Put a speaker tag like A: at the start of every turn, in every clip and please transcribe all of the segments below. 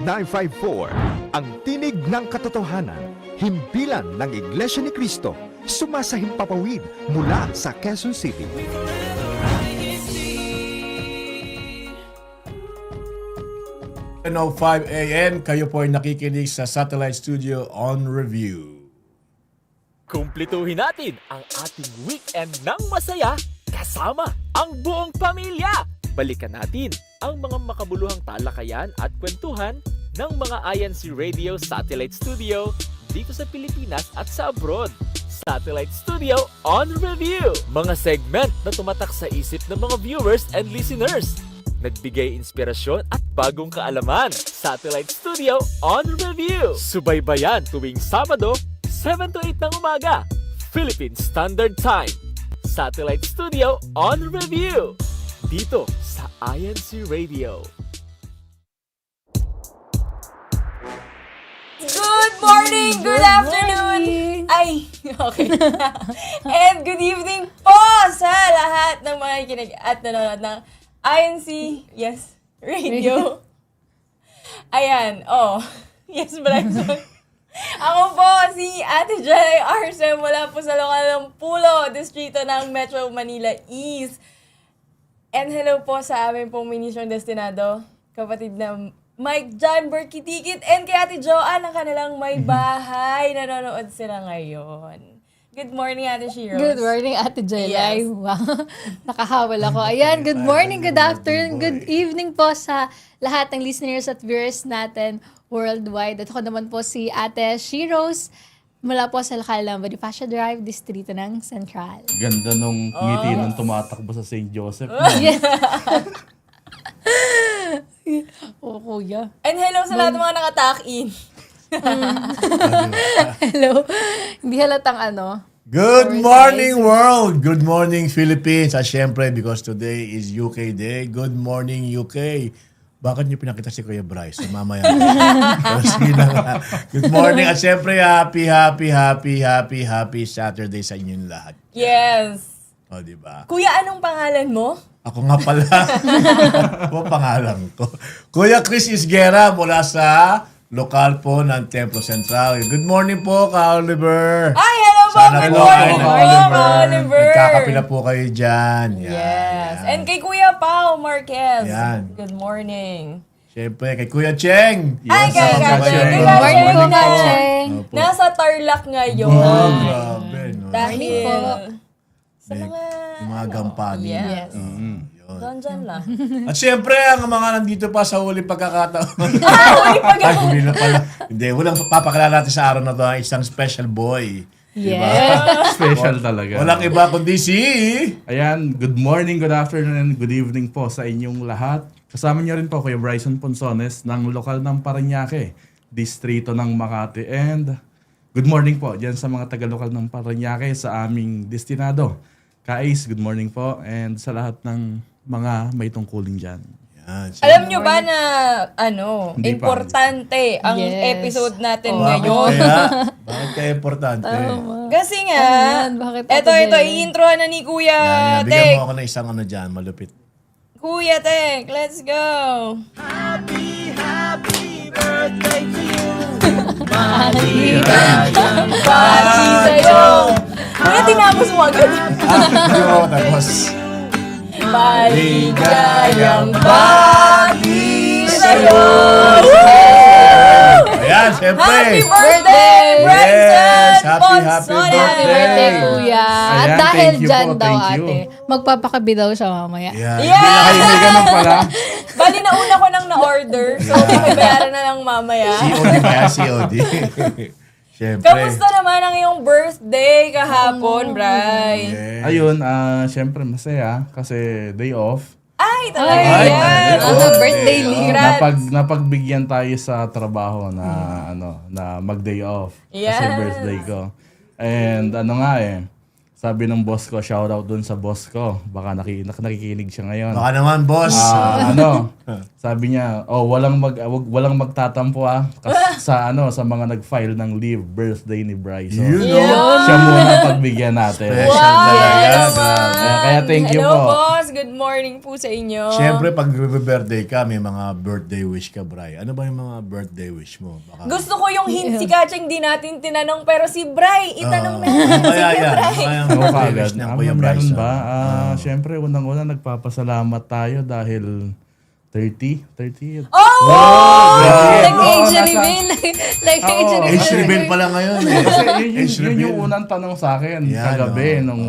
A: 954, ang tinig ng katotohanan, himpilan ng Iglesia ni Cristo, sumasahimpapawid mula sa Quezon City.
B: At 5 a.m., kayo po ay nakikinig sa Satellite Studio on Review.
C: Kumpletuhin natin ang ating weekend ng masaya kasama ang buong pamilya. Balikan natin ang mga makabuluhang talakayan at kwentuhan ng mga INCRadio Satellite Studio dito sa Pilipinas at sa abroad. Satellite Studio on Review. Mga segment na tumatak sa isip ng mga viewers and listeners. Nagbigay inspirasyon at bagong kaalaman. Satellite Studio on Review. Subaybayan tuwing Sabado, 7 to 8 ng umaga, Philippine Standard Time. Satellite Studio on Review. Dito sa INCRadio.
D: Good morning, good afternoon. Ay, okay. And good evening po sa lahat ng mga kinig at nanonood ng INC, yes, radio. Ayan, yes, Bryson. Ako po si Ate Jai Arce mula po sa lokal ng Pulo, distrito ng Metro Manila East. And hello po sa aming pong minisyong destinado, kapatid na Mike John Berkitikit and kay Ate Joanne ang kanilang may bahay. Nanonood sila ngayon. Good morning, Ate Shiros.
E: Good morning, Ate Jelay.
D: Yes.
E: Wow. Nakahawal ako. Ayan, good morning, good afternoon, good evening po sa lahat ng listeners at viewers natin worldwide. At ako naman po si Ate Shiros mula po sa lokal ng Bonifacio Drive, distrito ng Central.
F: Ganda nung ngiti nung tumatakbo sa St. Joseph.
E: Kuya.
D: And hello sa lahat ng mga nakatakin.
E: Hello. Hindi halatang
B: Good morning, world! Good morning, Philippines! At syempre, because today is UK Day, good morning, UK! Bakit niyo pinakita si Kuya Bryce? Mamaya. Sige na nga. Good morning at syempre, happy Saturday sa inyong lahat.
D: Yes.
B: O, diba?
D: Kuya, anong pangalan mo?
B: Ako nga pala. Ano pangalan ko? Kuya Chris Isguera mula sa lokal po ng Templo Central. Good morning po, Ka-Oliver.
D: Ay, hello po! Good morning po, Oliver!
B: Nagkakape na po kayo dyan. Yan,
D: Yes.
B: yan.
D: And kay Kuya Pao Marquez.
B: Yan.
D: Good morning.
B: Siyempre, kay Kuya Cheng.
D: Ay, kay
B: Kuya
D: Cheng.
B: Cheng.
E: Good morning po,
D: na.
E: Kacheng.
B: Opo.
D: Nasa Tarlac ngayon.
B: Oh, grabe. No?
D: Dahil
E: po.
D: sa mga...
B: Yung mga gampani.
D: Yes.
B: Yun.
D: Doon lang.
B: At siyempre, ang mga nandito pa sa huling pagkakataon.
D: Uy,
B: Ay, huli na pala. Hindi, walang papakilala natin sa araw na to ang isang special boy.
E: Yes.
F: Special talaga.
B: Walang iba kundi si...
F: Ayan, good morning, good afternoon, and good evening po sa inyong lahat. Kasama niyo rin po Kuya Bryson Ponsones ng lokal ng Parañaque, distrito ng Makati. And good morning po dyan sa mga taga-lokal ng Parañaque sa aming destinado. Kais, good morning po. And sa lahat ng mga may tungkulin dyan.
B: Yan,
D: Alam nyo ba na,
F: Hindi pa.
D: importante ang
E: Yes.
D: episode natin
B: bakit
D: ngayon?
B: kaya? Bakit kaya importante?
D: Kasi nga,
E: Ano yan? Bakit
D: ito,
E: Ate Jelly?
D: i-introhan na ni Kuya
B: Yan, bigyan
D: Tek.
B: mo ako ng isang dyan, malupit.
D: Kuya Tek, let's go! Pati sa'yo! Kuya, tinapos mo agad.
B: Tapos,
D: Maligayang pati sa'yo!
B: ayan, siyempre.
D: Happy birthday, Bryson!
B: Yes, happy
D: Ponsones!
E: Happy birthday, Kuya. At
F: Ayan,
E: dahil
F: thank you
E: dyan
F: po,
E: daw,
F: thank you.
E: ate, magpapakabi daw siya mamaya.
B: Yan.
D: Yeah!
F: Ay, may ganun pala.
D: Bali, nauna ko nang na-order. So, may bayaran na lang mamaya.
B: COD ba yan? COD. Siyempre.
D: Kamusta naman ang iyong birthday kahapon, Bri?
B: Yeah.
F: Ayun, syempre masaya kasi day off.
D: Ay, talaga
B: Ay,
D: yan.
B: talaga.
E: Birthday leave.
D: Congrats.
F: Napagbigyan tayo sa trabaho na na mag-day off kasi
D: Yes.
F: birthday ko. And sabi ng boss ko, shoutout dun sa boss ko. Baka nakikinig siya ngayon.
B: Baka naman, boss.
F: Sabi niya, walang magtatampo sa mga nag-file ng leave birthday ni Bryce. So,
B: Yun,
F: siya muna pagbigyan natin.
B: Special
D: Wow!
B: talaga.
D: Yes,
B: Grabe.
F: Kaya thank you
D: Hello,
F: po.
D: boss. good morning po sa inyo.
B: Siyempre, pag birthday ka, may mga birthday wish ka, Bri. Ano ba yung mga birthday wish mo? Baka...
D: Gusto ko yung hint si Kacheng, di natin tinanong, pero si Bri, itanong natin.
B: Ano kaya
D: Sige,
B: yan?
D: Bri.
B: Ano kaya yung
F: Oo,
B: birthday wish
F: kagad.
B: ng Kuya Bryce?
F: Meron ba? Siyempre, unang-una nagpapasalamat tayo dahil 30.
D: Oh!
E: Like age reveal. Like age reveal.
B: Age reveal pala ngayon eh.
F: Kasi
B: Age
F: yun
B: reveal.
F: yung unang tanong sa akin
B: Yan,
F: kagabi nung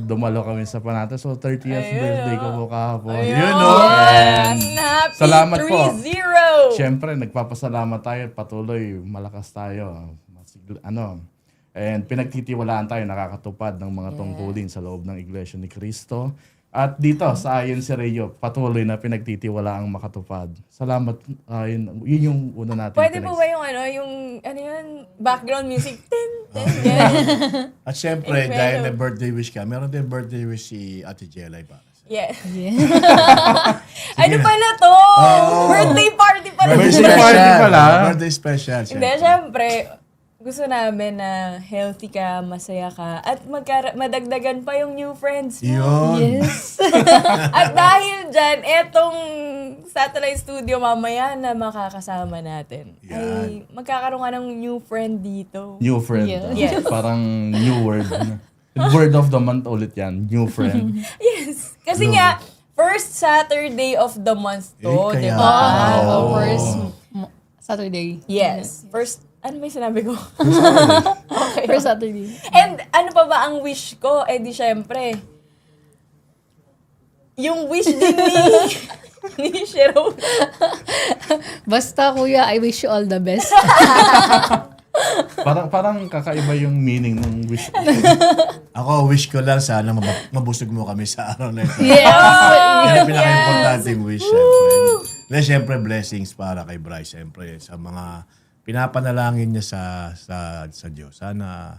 F: dumalo kami sa Panata. So 30th birthday ko po kahapon.
B: Yun, no?
D: Yes! Happy
F: Salamat po.
D: 3-0!
F: Siyempre, nagpapasalamat tayo at patuloy malakas tayo. And pinagtitiwalaan tayo nakakatupad ng mga tungkulin sa loob ng Iglesia ni Cristo. At dito sa INCRadio, patuloy na pinagtitiwalaang makatupad. Salamat. Yun yung una natin.
D: Pwede po ba yung background music? Tin, tin, yan.
B: At siyempre,
D: Incredible.
B: dahil may birthday wish ka, meron din birthday wish si Ate Jelay para sa'yo.
D: Yeah. Ano pala to? Birthday party pala.
F: Birthday party pala.
B: Birthday special.
D: Hindi, syempre, gusto namin na healthy ka, masaya ka, at madagdagan pa yung new friends mo.
B: Yun.
E: Yes.
D: At dahil dyan, etong satellite studio mamaya na makakasama natin, ay magkakaroon ka ng new friend dito.
F: New friend.
D: Yes.
F: Parang new word. Word of the month ulit yan. New friend.
D: Yes. Kasi nga, first Saturday of the month to,
B: Eh,
D: di
B: kaya-
D: ba?
E: First Saturday.
D: Yes. First, ano may sinabi ko? Okay.
E: First Saturday.
D: And ano pa ba ang wish ko? Eh di syempre, yung wish din ni Shiro.
E: Basta kuya, I wish you all the best.
F: Parang kakaiba yung meaning ng wish.
B: Ako, wish ko lang sana mabusog mo kami sa araw na ito.
E: Yes.
B: Yan ang pinaka-importanting wish, siyempre. Siyempre, blessings para kay Bryce, siyempre, sa mga pinapanalangin niya sa Diyos. Sana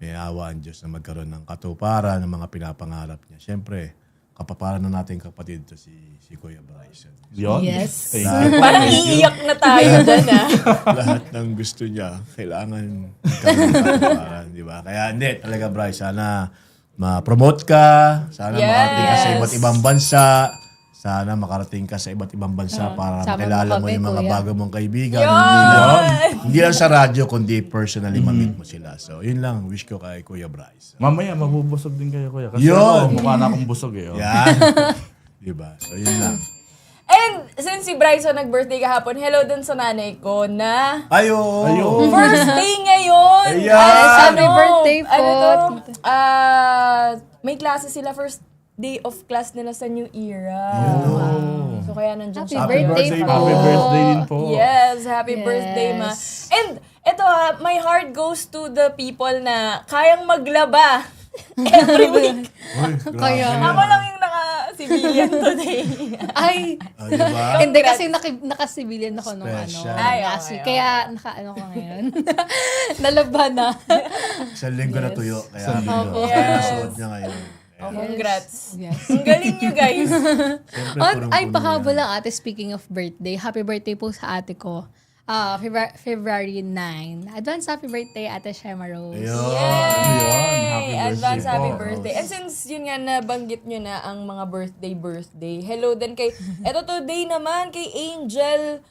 B: may awa ang Diyos na magkaroon ng katuparan ng mga pinapangarap niya. Siyempre, kapaparan na natin kapatid to si Kuya Bryce.
F: Yun.
E: Yes.
D: Parang iiyak na tayo dyan
B: Lahat ng gusto niya, kailangan magkaroon ng katuparan, di ba? Kaya hindi, talaga Bryce, sana ma-promote ka, sana makarating ka sa iba't ibang bansa, sana makarating ka sa iba't ibang bansa para
E: sama
B: makilala
E: mo
B: mo
E: kami,
B: yung mga
E: kuya.
B: bago mong kaibigan.
D: Yun!
B: Hindi lang sa radyo, kundi personally ma-meet mo sila. So, yun lang, wish ko kay Kuya Bryce.
F: Mamaya, mabubusog din kayo, kuya. Kasi
B: Yun!
F: ako, mukha na akong busog eh.
B: Yan. Diba? So, yun lang.
D: And since si Bryson nag-birthday kahapon, hello dun sa nanay ko na
B: Ayo!
D: first day ngayon.
B: Ayan!
E: Happy birthday po.
D: Ano to? May klase sila first day of class nila sa New Era. So kaya nandiyan
E: Happy
D: siya.
E: birthday po.
F: Happy birthday din po.
D: Yes, happy
E: Yes.
D: birthday, ma. And ito my heart goes to the people na kayang maglaba every week.
B: Uy, grabe.
E: Kaya,
D: Ako lang yung naka-civilian today.
E: ay,
B: Diba?
E: hindi kasi naka-civilian ako nung
B: Special.
D: Ay,
E: last
D: okay,
E: week. Kaya naka-ano ko ngayon. Nalaba na.
B: Sa linggo na tuyo. Kaya,
E: Opo.
B: kaya nasuot niya ngayon.
D: Oh, congrats.
E: Yes.
D: Ang galing nyo, guys.
B: Siyempre,
E: Ay,
B: punong-puno
E: pahabol
B: yan.
E: lang ate, speaking of birthday. Happy birthday po sa ate ko. February 9. Advance happy birthday, Ate Shema Rose.
B: Ayun.
D: Yay!
F: Happy
D: Advance
F: birthday
D: happy
F: po.
D: birthday. And since yun nga nabanggit nyo na ang mga birthday, hello din kay, eto today naman kay Angel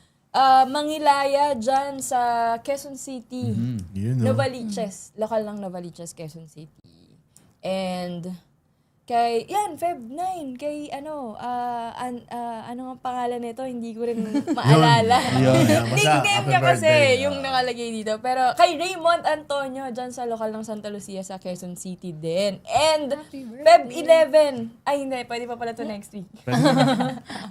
D: Mangilaya dyan sa Quezon City.
B: Yun, no?
D: Novaliches. Lokal ng Novaliches, Quezon City. And kay, yan, Feb 9, kay ano nga pangalan nito, hindi ko rin maalala.
B: Yun.
D: Nickname
B: Basta, happy
D: niya kasi,
B: birthday.
D: yung nakalagay dito. Pero kay Raymond Antonio, dyan sa lokal ng Santa Lucia sa Quezon City din. And Feb 11, ay hindi, pwede pa pala to next week.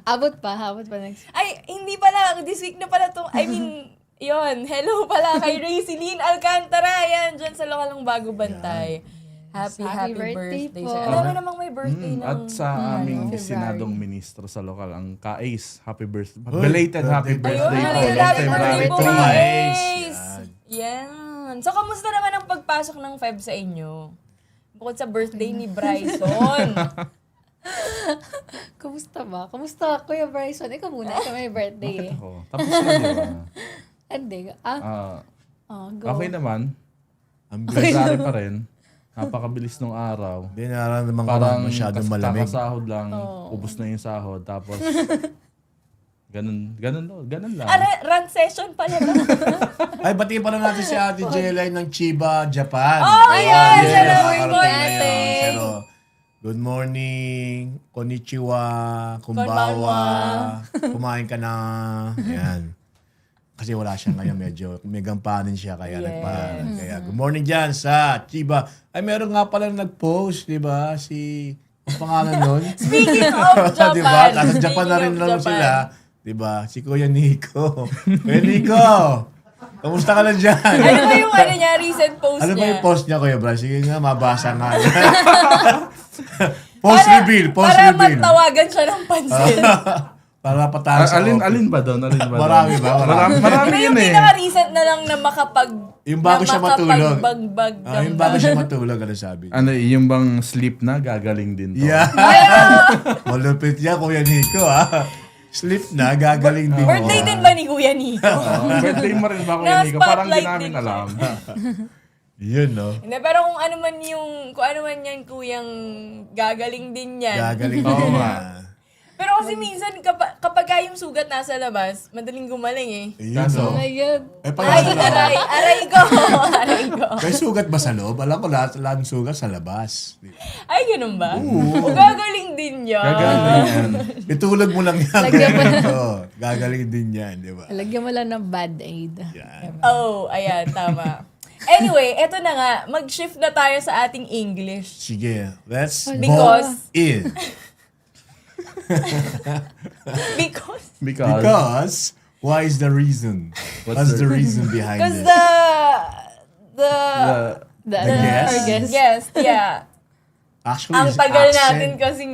E: Abot pa next.
D: Ay, hindi pala, this week na pala to, I mean, yon hello pala kay Rayceline Alcantara, yan, dyan sa lokal ng Bago Bantay. Happy birthday
E: po.
D: sir. Alam mo namang may birthday ng...
F: At sa aming
E: February.
F: sinadong ministro sa lokal, ang Ka-Ace, happy birthday. Belated happy
B: birthday.
F: birthday po.
D: Ayun,
F: Long
D: happy
F: February
D: birthday po,
F: 3.
D: guys! Yan. So, kamusta naman ang pagpasok ng Feb sa inyo? Bukod sa birthday ni Bryson.
E: Kumusta ba? Kumusta, Kuya Bryson? Ikaw muna, ikaw may birthday eh.
F: Ako. Tapos na, di ba?
E: Hindi.
F: Ah,
E: Go.
F: okay naman.
B: Ang
F: February pa rin. Napakabilis ng araw.
B: Hindi nararamdaman ko
F: Parang
B: masyadong malamig.
F: kakasahod lang, ubos na yung sahod. Tapos, ganun lang.
D: Run session pala ba?
B: Ay, batiin pala natin si Ate Jelay ng Chiba, Japan.
D: Oh, ayan!
B: Yeah,
D: Hello,
B: nakakarating
D: good
B: na
D: morning.
B: yun. Pero, good morning, konnichiwa, kumbawa, kumain ka na. Ayan. Kasi wala siya ngayon, medyo may gampanin siya kaya nagpaalam. Kaya good morning dyan sa Chiba. Ay, meron nga pala nag-post, di ba? Ang pangalan nun?
D: Speaking of Japan.
B: Di ba? Nasa Japan na rin naman sila. Di ba? Si Kuya Nico. Kuya Nico! Kamusta ka na dyan?
D: Ano ba yung niya, recent post
B: Ano
D: niya?
B: ba yung post niya, Kuya Bryce? Sige nga, mabasa nga. Post reveal.
D: Para matawagan siya ng pansin.
B: Para patalo sa
F: Alin ba doon?
B: Marami ba?
F: Marami
D: Pero
F: yun
D: yung
F: eh.
D: pinaka-recent na lang na
B: Yung bago siya matulog.
D: makapagbagbag.
B: Yung bago siya matulog, ano sabi?
F: Ano, yung bang sleep na, gagaling din to.
B: Yeah. Malupit niya, Kuya Nico, ha? Sleep na, gagaling din.
D: Birthday din ba ni Kuya Nico?
F: Birthday mo rin ba, Kuya Nico? Parang di
D: Na-spotlight
F: namin
D: din
F: alam.
B: Yun, no?
D: Hindi, pero kung ano man yan, kuyang gagaling din yan.
B: Gagaling
F: Oo
B: din
F: nga.
B: niya.
D: Pero kasi minsan, kapag yung sugat nasa labas, madaling gumaling eh.
B: Yun,
F: Kaso,
B: no?
E: Ayun.
B: Pag
D: Ay,
B: nasa loob.
D: aray ko. Aray ko.
B: May sugat ba sa loob? Alam ko lahat ng sugat sa labas.
D: Ay, ganun ba? O gagaling din yan.
F: gagaling yan.
B: Itulog mo lang yan.
E: Lagyan mo lang.
B: Gagaling din yan, di ba?
E: Lagyan mo lang ng bad aid.
B: Yan.
D: Oh, ayan, tama. Anyway, eto na nga. Mag-shift na tayo sa ating English.
B: Sige, let's
D: Because-
B: move in. Because, why is the reason? What's the reason behind
D: Because
B: it?
E: The
B: guest?
E: our guest.
D: Yes, yeah.
B: Actually,
D: Ang
B: his
D: tagal
B: accent.
D: natin kasing,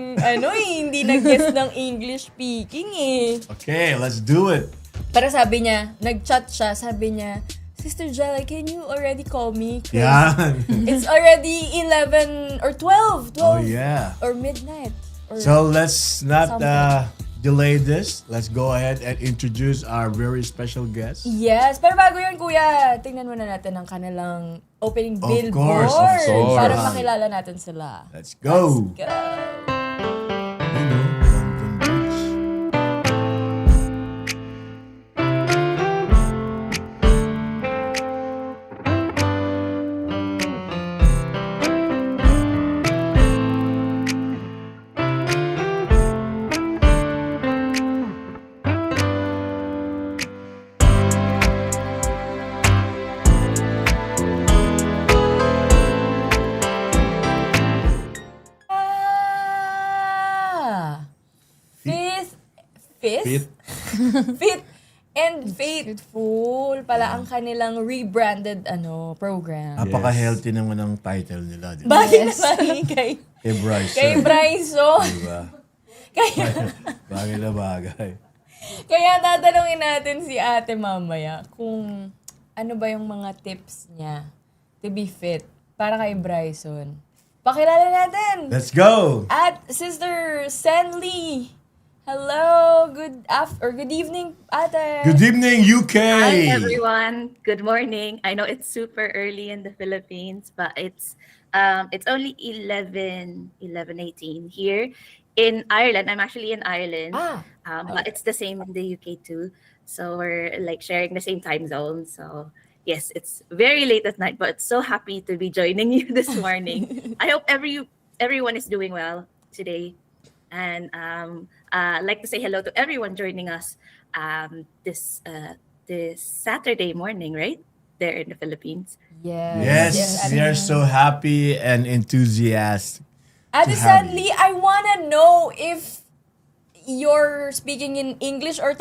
D: hindi nag-guess ng English speaking eh.
B: Okay, let's do it.
D: Pero sabi niya, nag-chat siya, sabi niya, Sister Jella, can you already call me? 'Cause
B: Yan.
D: it's already 11 or 12. 12.
B: Oh, yeah.
D: Or midnight. Or
B: So let's not
D: something.
B: delay this. Let's go ahead and introduce our very special guest.
D: Yes, pero bago yun, kuya, tingnan muna natin ang kanilang opening
B: Of
D: billboard.
B: course, of course.
D: Para makilala natin sila.
B: Let's go.
D: Go.
B: You know, London Bridge.
D: Fit and Faithful pala ang kanilang rebranded program.
B: Napaka-healthy naman ang title nila. Di ba?
D: Bagay na bagay kay
B: Bryce.
D: Bryson.
B: Di ba? Bagay na bagay.
D: Kaya tatanungin natin si ate mamaya kung ano ba yung mga tips niya to be fit para kay Bryson. Pakilala natin!
B: Let's go!
D: At Sister Senly. Hello, good evening, ate.
B: Good evening, UK!
G: Hi everyone. Good morning. I know it's super early in the Philippines, but it's only 11:18 here in Ireland. I'm actually in Ireland. But it's the same in the UK too. So we're like sharing the same time zone. So yes, it's very late at night, but so happy to be joining you this morning. I hope everyone is doing well today. And I'd like to say hello to everyone joining us this Saturday morning, right? There in the Philippines.
B: Yes, we are so happy and enthusiastic.
D: Ate
B: to have
D: Sandy, I wanna know if you're speaking in English or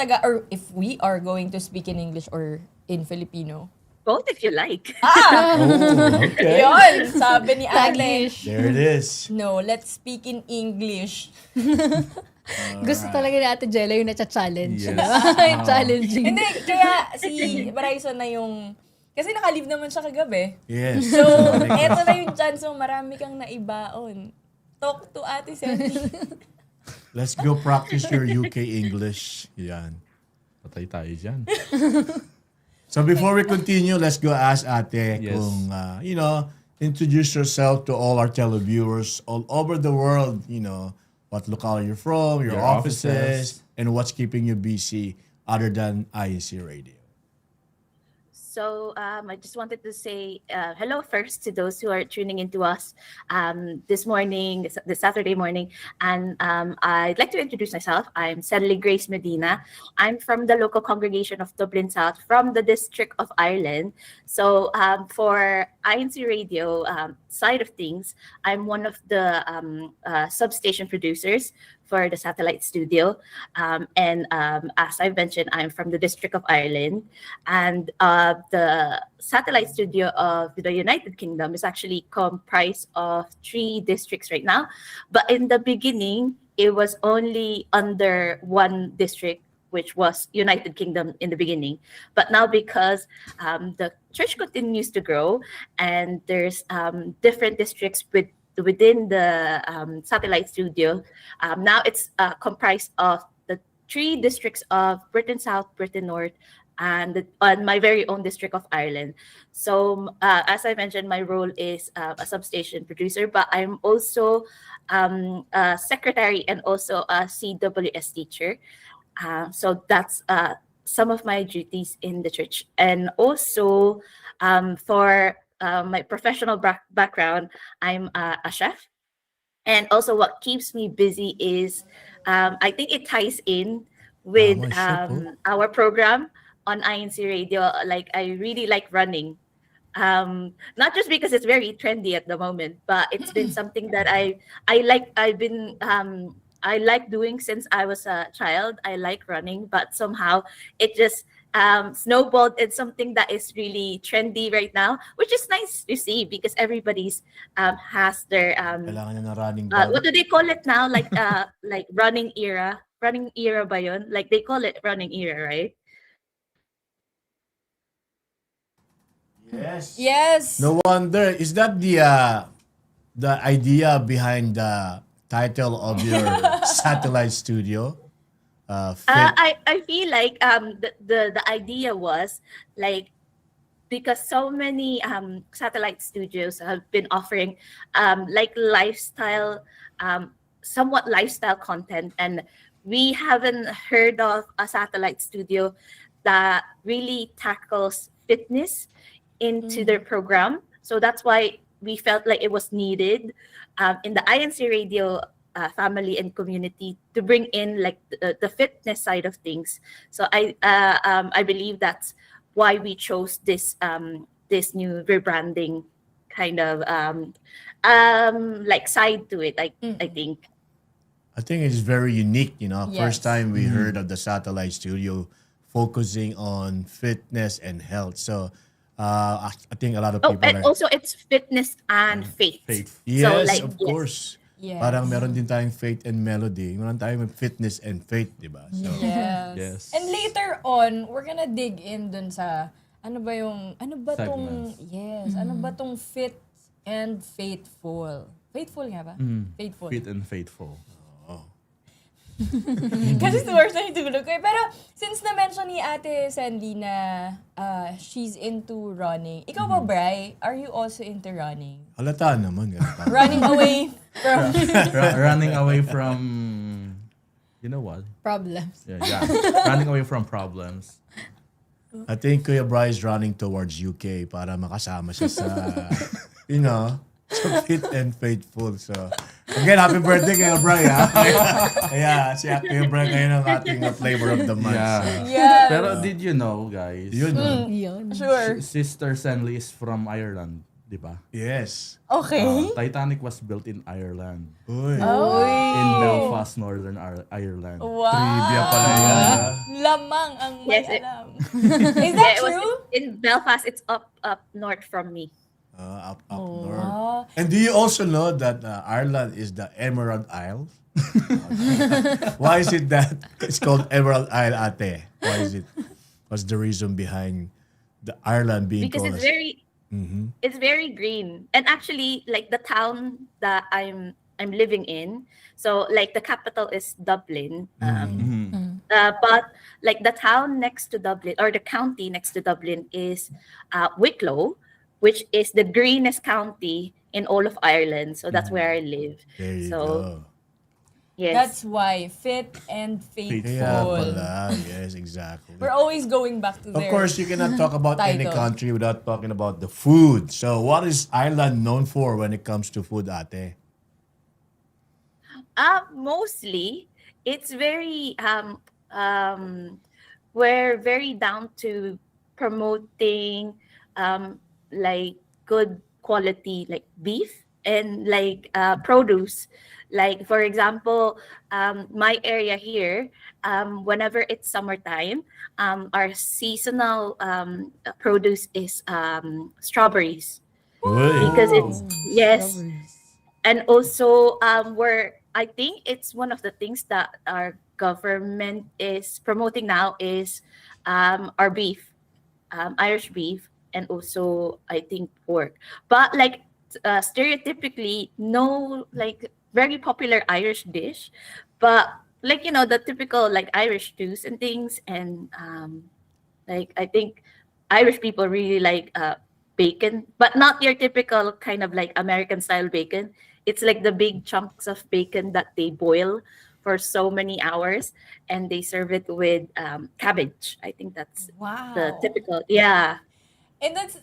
D: if we are going to speak in English or in Filipino.
G: Both if you like.
B: Okay.
D: Yun, sabi ni ate.
E: Taglish.
B: There it is.
D: No, let's speak in English.
E: Gusto talaga ni Ate Jella yung na-challenge.
B: Yes.
E: Yung challenging.
D: Hindi, kaya si Bryson na yung... Kasi naka-leave naman siya kagabi.
B: Yes.
D: So, eto na yung chance mo, marami kang naibaon. Talk to Ate Sandy.
B: Let's go practice your UK English. Yan.
F: Patay tayo dyan.
B: So before we continue, let's go ask ate
F: Yes.
B: kung, introduce yourself to all our televiewers all over the world. What locale you're from, your offices, and what's keeping you busy other than INC Radio.
G: So I just wanted to say hello first to those who are tuning into us this morning, this Saturday morning. And I'd like to introduce myself. I'm Sally Grace Medina. I'm from the local congregation of Dublin South from the District of Ireland. So for INC Radio side of things, I'm one of the substation producers for the satellite studio. And as I mentioned, I'm from the District of Ireland. And the satellite studio of the United Kingdom is actually comprised of 3 districts right now. But in the beginning, it was only under one district, which was United Kingdom in the beginning. But now because the church continues to grow and there's different districts within the satellite studio, now it's comprised of the 3 districts of Britain South, Britain North, and my very own District of Ireland. So as I mentioned, my role is a substation producer, but I'm also a secretary and also a CWS teacher. So that's some of my duties in the church. And also for my professional background, I'm a chef. And also what keeps me busy is, I think it ties in with our program on INC Radio. Like, I really like running. Not just because it's very trendy at the moment, but it's been something that I like doing since I was a child. I like running, but somehow it just snowballed in something that is really trendy right now, which is nice to see because everybody's has their
B: Kailangan niya ng running
G: what do they call it now? Like running era. Running era ba yun? Like they call it running era, right?
D: Yes.
B: No wonder. Is that the idea behind the title of your satellite studio?
G: I feel like the idea was like, because so many satellite studios have been offering like lifestyle, somewhat lifestyle content, and we haven't heard of a satellite studio that really tackles fitness into their program. So that's why we felt like it was needed in the INC Radio family and community to bring in like the fitness side of things. So I believe that's why we chose this this new rebranding kind of like side to it. I think.
B: I think it's very unique,
D: Yes.
B: First time we heard of the satellite studio focusing on fitness and health. So I think a lot of
G: Oh,
B: people
G: and also it's fitness and faith.
F: Faith.
B: Yes,
G: like,
B: of
G: yes.
B: course.
D: Yes.
B: Parang meron din tayong faith and melody. Meron tayong fitness and faith, di ba? So,
D: Yes.
F: Yes.
D: And later on, we're gonna dig in dun sa ano ba tong
F: Segments.
D: ano ba tong fit and faithful. Faithful nga ba? Faithful.
F: Fit and faithful.
D: Kasi towards na itulog ko eh. Pero since na-mention ni Ate Sandy na she's into running, ikaw ba, Bri? Are you also into running?
B: halata naman. Ganun.
D: Running away from
F: Running away from, you know what?
E: Problems.
F: Yeah. Running away from problems.
B: I think Kuya Bri is running towards UK para makasama siya sa, so fit and faithful. So, again, happy birthday Kuya Bri, ha? Kaya si Kuya Bri ngayon ang ating flavor of the month.
F: Yeah.
B: So,
D: Yes.
F: Pero did you know, guys?
B: yun, no?
E: Yun.
D: Sure.
F: Sister Senley is from Ireland, di ba?
B: Yes.
D: Okay.
F: Titanic was built in Ireland.
B: Uy.
F: In Belfast, Northern Ireland.
D: Wow.
B: Trivia pala yan, ha?
D: Lamang ang may
G: Yes,
D: alam. Is that
G: Yeah, it was
D: true?
G: in Belfast. It's up north from me.
B: Up north. And do you also know that Ireland is the Emerald Isle? Why is it that it's called Emerald Isle, ate? Why is it? What's the reason behind the Ireland being
G: Because
B: called?
G: it's very green. And actually, like the town that I'm living in, so like the capital is Dublin. But like the town next to Dublin, or the county next to Dublin, is Wicklow. which is the greenest county in all of Ireland. So that's where I live.
B: There you
G: So
B: go.
G: yes.
D: That's why fit and faithful.
B: Kaya pala. Yes, exactly.
D: We're always going back to
B: Of
D: there.
B: course, you cannot talk about any
D: Title.
B: country without talking about the food. So, what is Ireland known for when it comes to food, ate?
G: Mostly, it's very we're very down to promoting like good quality like beef and like produce. Like for example, my area here, whenever it's summertime, our seasonal produce is strawberries because it's yes. And also, we're I think it's one of the things that our government is promoting now is our beef, Irish beef, and also I think pork. But like stereotypically, no like very popular Irish dish, but like the typical like Irish stews and things, and like I think Irish people really like bacon, but not your typical kind of like American style bacon. It's like the big chunks of bacon that they boil for so many hours, and they serve it with cabbage. I think that's
D: Wow.
G: the typical. Yeah.
D: And that's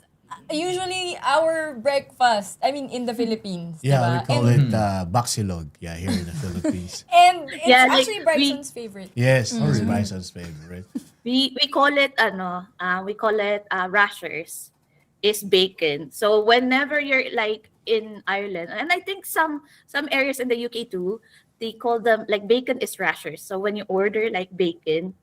D: usually our breakfast. I mean, in the Philippines.
B: Yeah,
D: diba?
B: we call it baksilog. Yeah, here in the Philippines.
D: And it's
G: Yeah, like,
D: actually Bryson's favorite.
B: Yes, it's Bryson's favorite.
G: We call it rashers, is bacon. So whenever you're like in Ireland, and I think some areas in the UK too, they call them like bacon is rashers. So when you order like bacon,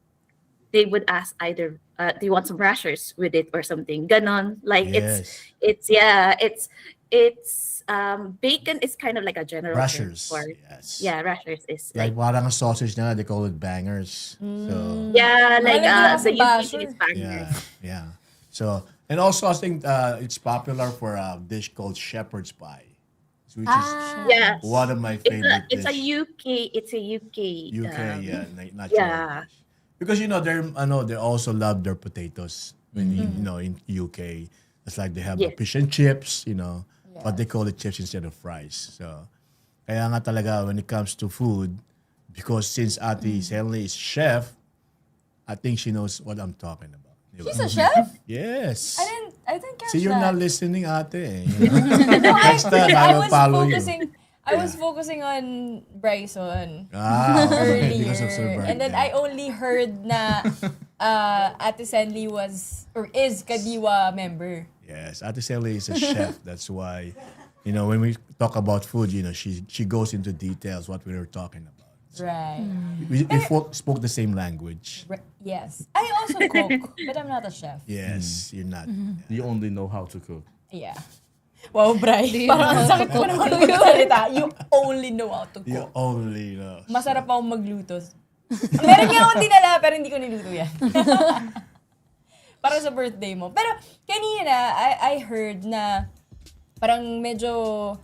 G: they would ask either do you want some rashers with it or something. Ganon. Like
B: Yes.
G: it's bacon is kind of like a general term
B: Rashers.
G: for
B: Yes.
G: yeah, rashers is
B: Like
G: like
B: parang a sausage na, they call it bangers. So,
G: yeah, like
D: Alam ko
G: the
D: sa
G: UK
D: basher.
G: is bangers.
B: yeah, yeah. So, and also I think it's popular for a dish called shepherd's pie, which is
G: Yeah.
B: one of my
G: It's
B: favorite
G: it's a
B: dish.
G: UK
B: UK, yeah, natural
G: yeah.
B: dish. Because they also love their potatoes when in UK. It's like they have the
G: Yes.
B: fish and chips, but they call it chips instead of fries. So, kaya nga talaga when it comes to food, because since Ate Selly is chef, I think she knows what I'm talking about. Di ba?
D: She's a chef?
B: Yes.
D: I didn't catch
B: See, you're
D: that.
B: not listening, ate.
D: No,
B: Next time, I will follow you.
D: I was focusing on Bryson
B: Okay,
D: earlier.
B: because of Sir Bert,
D: And then
B: yeah.
D: I only heard na Ate Senli was or is Kadiwa member.
B: Yes, Ate Selly is a chef. That's why, when we talk about food, she goes into details what we were talking about.
D: Right.
B: We spoke the same language.
D: Yes. I also cook, but I'm not a chef.
B: Yes, you're not.
F: You only know how to cook.
D: Yeah. Wow, Bry. Parang ang sakit ko naman magsalita. You only know how to
B: You
D: cook.
B: only know.
D: Masarap akong magluto. Meron niya akong dinala, pero hindi ko niluto yan. Para sa birthday mo. Pero kanina, I heard na parang medyo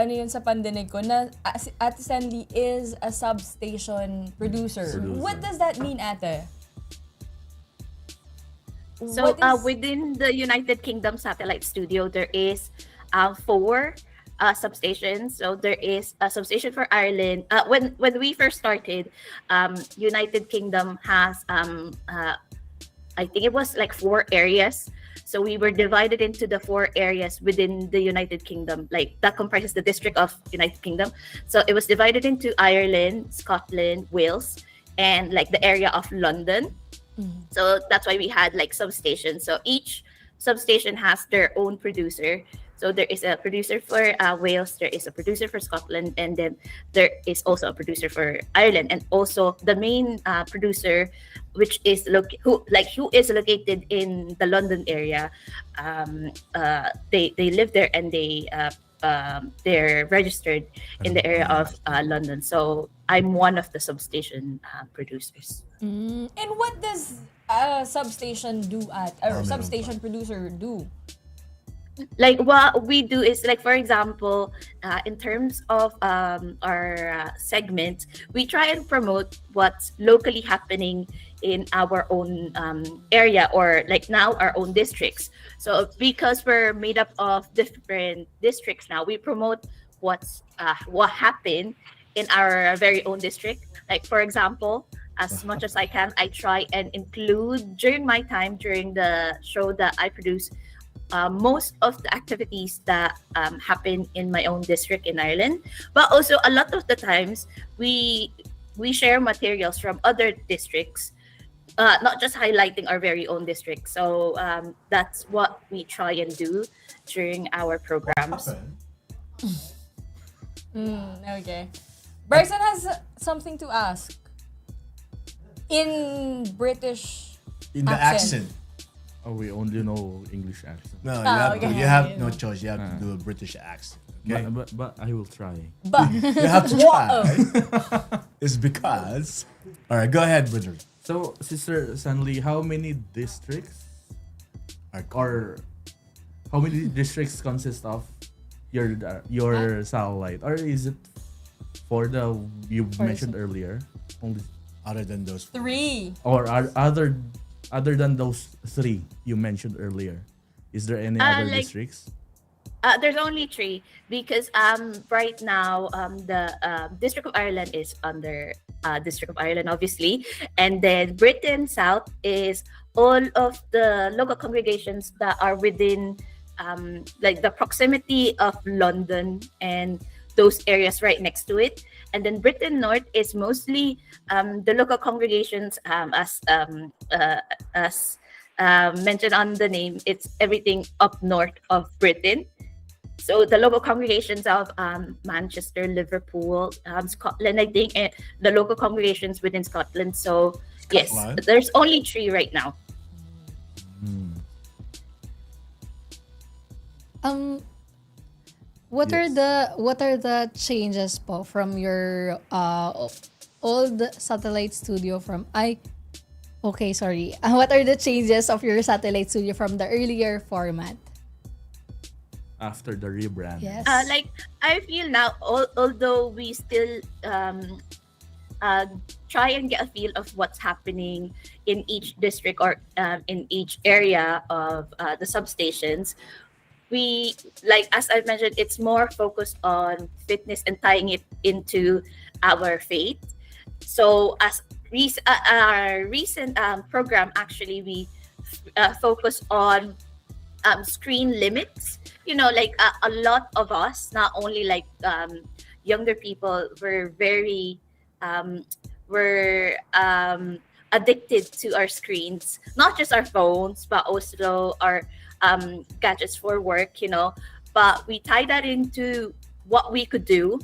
D: yun sa pandinig ko, na Ate Sandy is a substation producer. What does that mean, ate?
G: So
D: What is-
G: within the United Kingdom satellite studio, there is 4 substations. So there is a substation for Ireland. When we first started, United Kingdom has I think it was like 4 areas. So we were divided into the 4 areas within the United Kingdom. Like that comprises the District of United Kingdom. So it was divided into Ireland, Scotland, Wales, and like the area of London. So that's why we had like substations. So each substation has their own producer. So there is a producer for Wales, there is a producer for Scotland, and then there is also a producer for Ireland, and also the main producer, which is who is located in the London area. They live there and they're registered in the area of London. So I'm one of the substation producers.
D: And what does a substation do or
B: meron
D: substation producer do?
G: Like what we do is like, for example, in terms of our segment, we try and promote what's locally happening in our own area, or like now our own districts. So because we're made up of different districts now, we promote what happened in our very own district. Like for example, as much as I can, I try and include during my time during the show that I produce most of the activities that happen in my own district in Ireland. But also a lot of the times we share materials from other districts, not just highlighting our very own district. So that's what we try and do during our programs.
D: Okay. Bryson has something to ask. In British
B: In the accent.
F: Oh, we only know English accent.
B: No,
D: okay.
B: you have no choice. You have to do a British accent. Okay?
F: But I will try.
D: But
B: You have to try. It's because. All right, go ahead, brother.
F: So, Sister Sanli, how many districts or how many districts consist of your satellite, or is it for the you mentioned earlier only,
B: Other than those four.
D: 3.
F: or are other than those three you mentioned earlier? Is there any other
G: Like-
F: districts?
G: There's only 3 because right now the District of Ireland is under District of Ireland, obviously, and then Britain South is all of the local congregations that are within like the proximity of London and those areas right next to it. And then Britain North is mostly the local congregations, as mentioned on the name. It's everything up north of Britain. So the local congregations of Manchester, Liverpool, Scotland, I think, and the local congregations within Scotland. So yes,
B: Scotland?
G: there's only 3 right now.
E: What are the changes po from your old satellite studio from okay, sorry. What are the changes of your satellite studio from the earlier format?
F: After the rebrand.
E: Yes.
G: Like I feel now, although we still try and get a feel of what's happening in each district or in each area of the substations, we, like as I mentioned, it's more focused on fitness and tying it into our faith. So as our recent program, actually we focus on screen limits. You know, like a lot of us, not only like younger people, were very addicted to our screens, not just our phones, but also our gadgets for work, you know. But we tie that into what we could do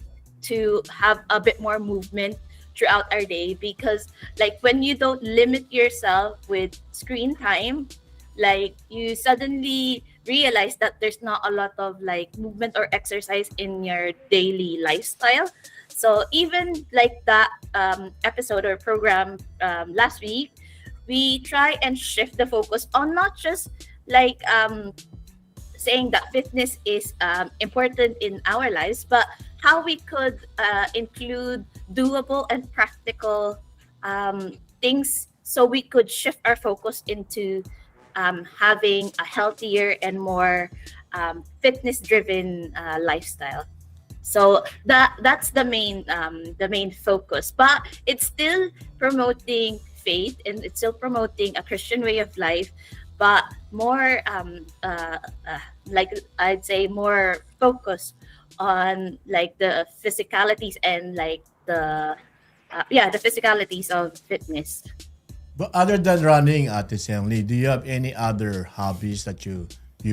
G: to have a bit more movement throughout our day, because like when you don't limit yourself with screen time, like you suddenly realize that there's not a lot of like movement or exercise in your daily lifestyle. So even like that episode or program last week, we try and shift the focus on not just like saying that fitness is important in our lives, but how we could include doable and practical things, so we could shift our focus into having a healthier and more fitness-driven lifestyle. So that's the main focus. But it's still promoting faith, and it's still promoting a Christian way of life, but more like I'd say more focus on like the physicalities and like the physicalities of fitness.
B: But other than running, Ate Semli, do you have any other hobbies that you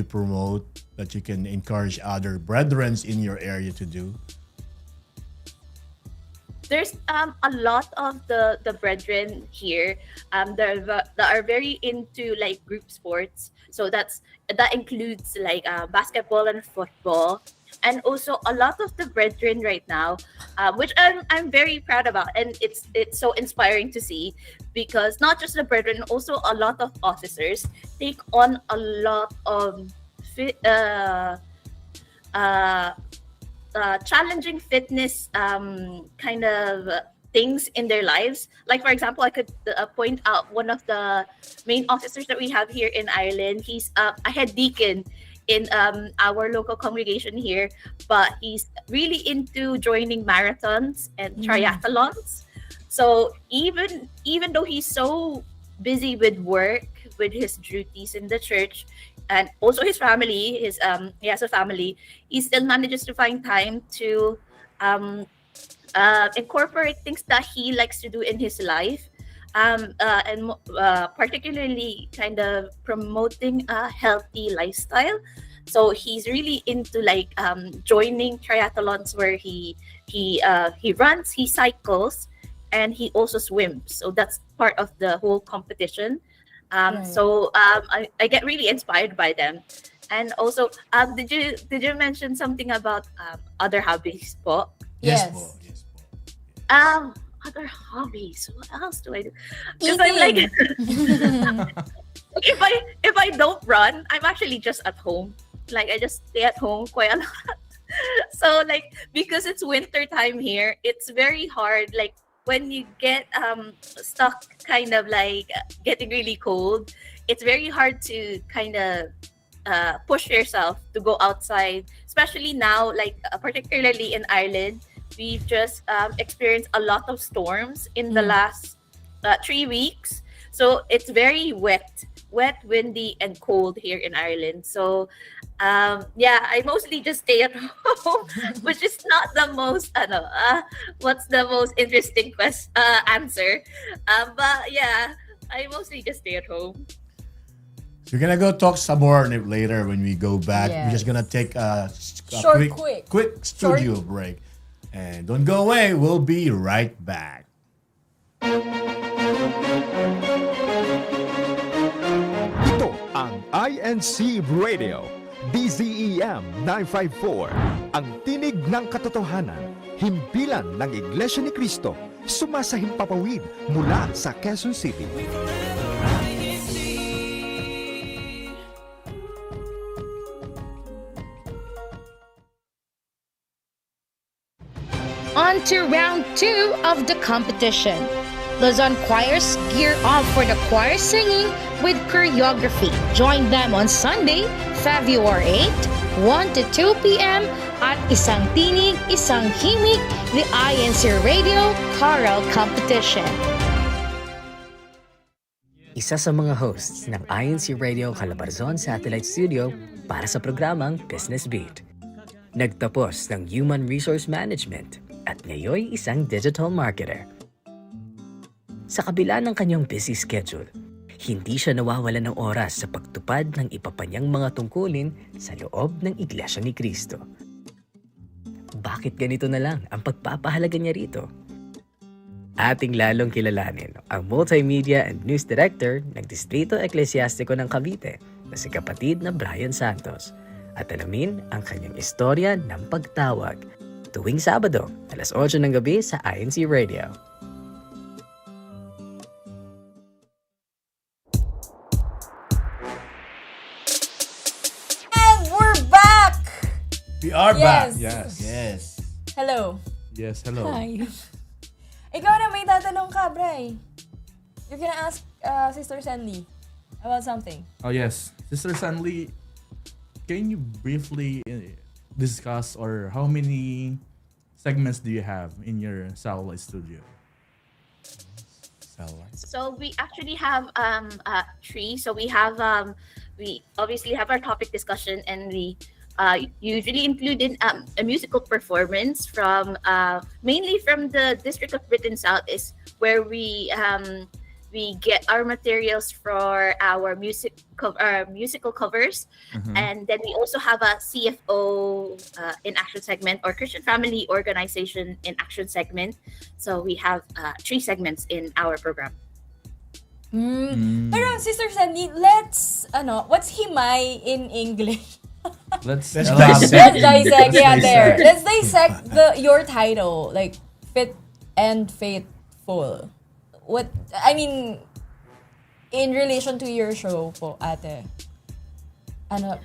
B: promote that you can encourage other brethren in your area to do?
G: There's a lot of the brethren here that are very into like group sports. So that includes like basketball and football. And also a lot of the brethren right now, which I'm very proud about, and it's so inspiring to see, because not just the brethren, also a lot of officers take on a lot of challenging fitness kind of things in their lives. Like, for example, I could point out one of the main officers that we have here in Ireland. He's a head deacon in our local congregation here, but he's really into joining marathons and triathlons. So even though he's so busy with work, with his duties in the church, and also his family, he has a family, he still manages to find time to um, incorporate things that he likes to do in his life, and particularly kind of promoting a healthy lifestyle. So he's really into like joining triathlons where he runs, he cycles, and he also swims. So that's part of the whole competition. So I get really inspired by them. And also, did you mention something about other hobbies po?
D: Yes.
B: Po. Yes po.
G: Other hobbies. What else do I do? Because I'm like, if I don't run, I'm actually just at home. Like I just stay at home quite a lot. So like because it's winter time here, it's very hard. Like when you get stuck, kind of like getting really cold, it's very hard to kind of push yourself to go outside. Especially now, like particularly in Ireland, we've just experienced a lot of storms in the last 3 weeks. So it's very wet, windy, and cold here in Ireland. So I mostly just stay at home, which is not the most, what's the most interesting answer. But yeah, I mostly just stay at home.
B: So we're gonna go talk some more later when we go back. We're just
D: Yes.
B: gonna take a
D: Quick
B: studio break. And don't go away. We'll be right back.
A: Ito ang INCRadio, DZEM 954, ang tinig ng katotohanan, himpilan ng Iglesia ni Cristo, sumasahimpapawid mula sa Quezon City.
H: On to round 2 of the competition. Luzon choirs gear up for the choir singing with choreography. Join them on Sunday, February 8, 1 to 2 p.m. at Isang Tinig, Isang Himig, the INCRadio Choral Competition.
I: Isa sa mga hosts ng INCRadio Calabarzon Satellite Studio para sa programang Business Beat. Nagtapos ng Human Resource Management at ngayoy isang digital marketer. Sa kabila ng kanyang busy schedule, hindi siya nawawalan ng oras sa pagtupad ng iba pa niyang mga tungkulin sa loob ng Iglesia ni Cristo. Bakit ganito na lang ang pagpapahalaga niya rito? Ating lalong kilalanin ang Multimedia and News Director ng Distrito Eklesiastiko ng Cavite na si kapatid na Brian Santos at alamin ang kanyang istorya ng pagtawag tuwing Sabado, alas 8 ng gabi sa INCRadio.
D: And we're back!
B: We are back.
D: Yes.
B: Yes.
D: Hello.
F: Yes, hello.
E: Hi.
D: Ikaw na, may tatanong ka, Bray. You're gonna ask Sister Sandy about something.
F: Oh yes, Sister Sanli, can you briefly discuss or how many segments do you have in your satellite studio?
G: So we actually have 3. So we have we obviously have our topic discussion, and we usually included a musical performance from mainly from the District of Britain South, is where we get our materials for our musical covers. And then we also have a CFO in action segment, or Christian Family Organization in action segment. So we have 3 segments in our program.
D: Pero Sister Sandy, what's himay in English?
F: Let's
B: dissect.
D: Let's dissect. Yeah, there. Let's dissect your title, like Fit and Faithful. What I mean, in relation to your show po, ate. Paano,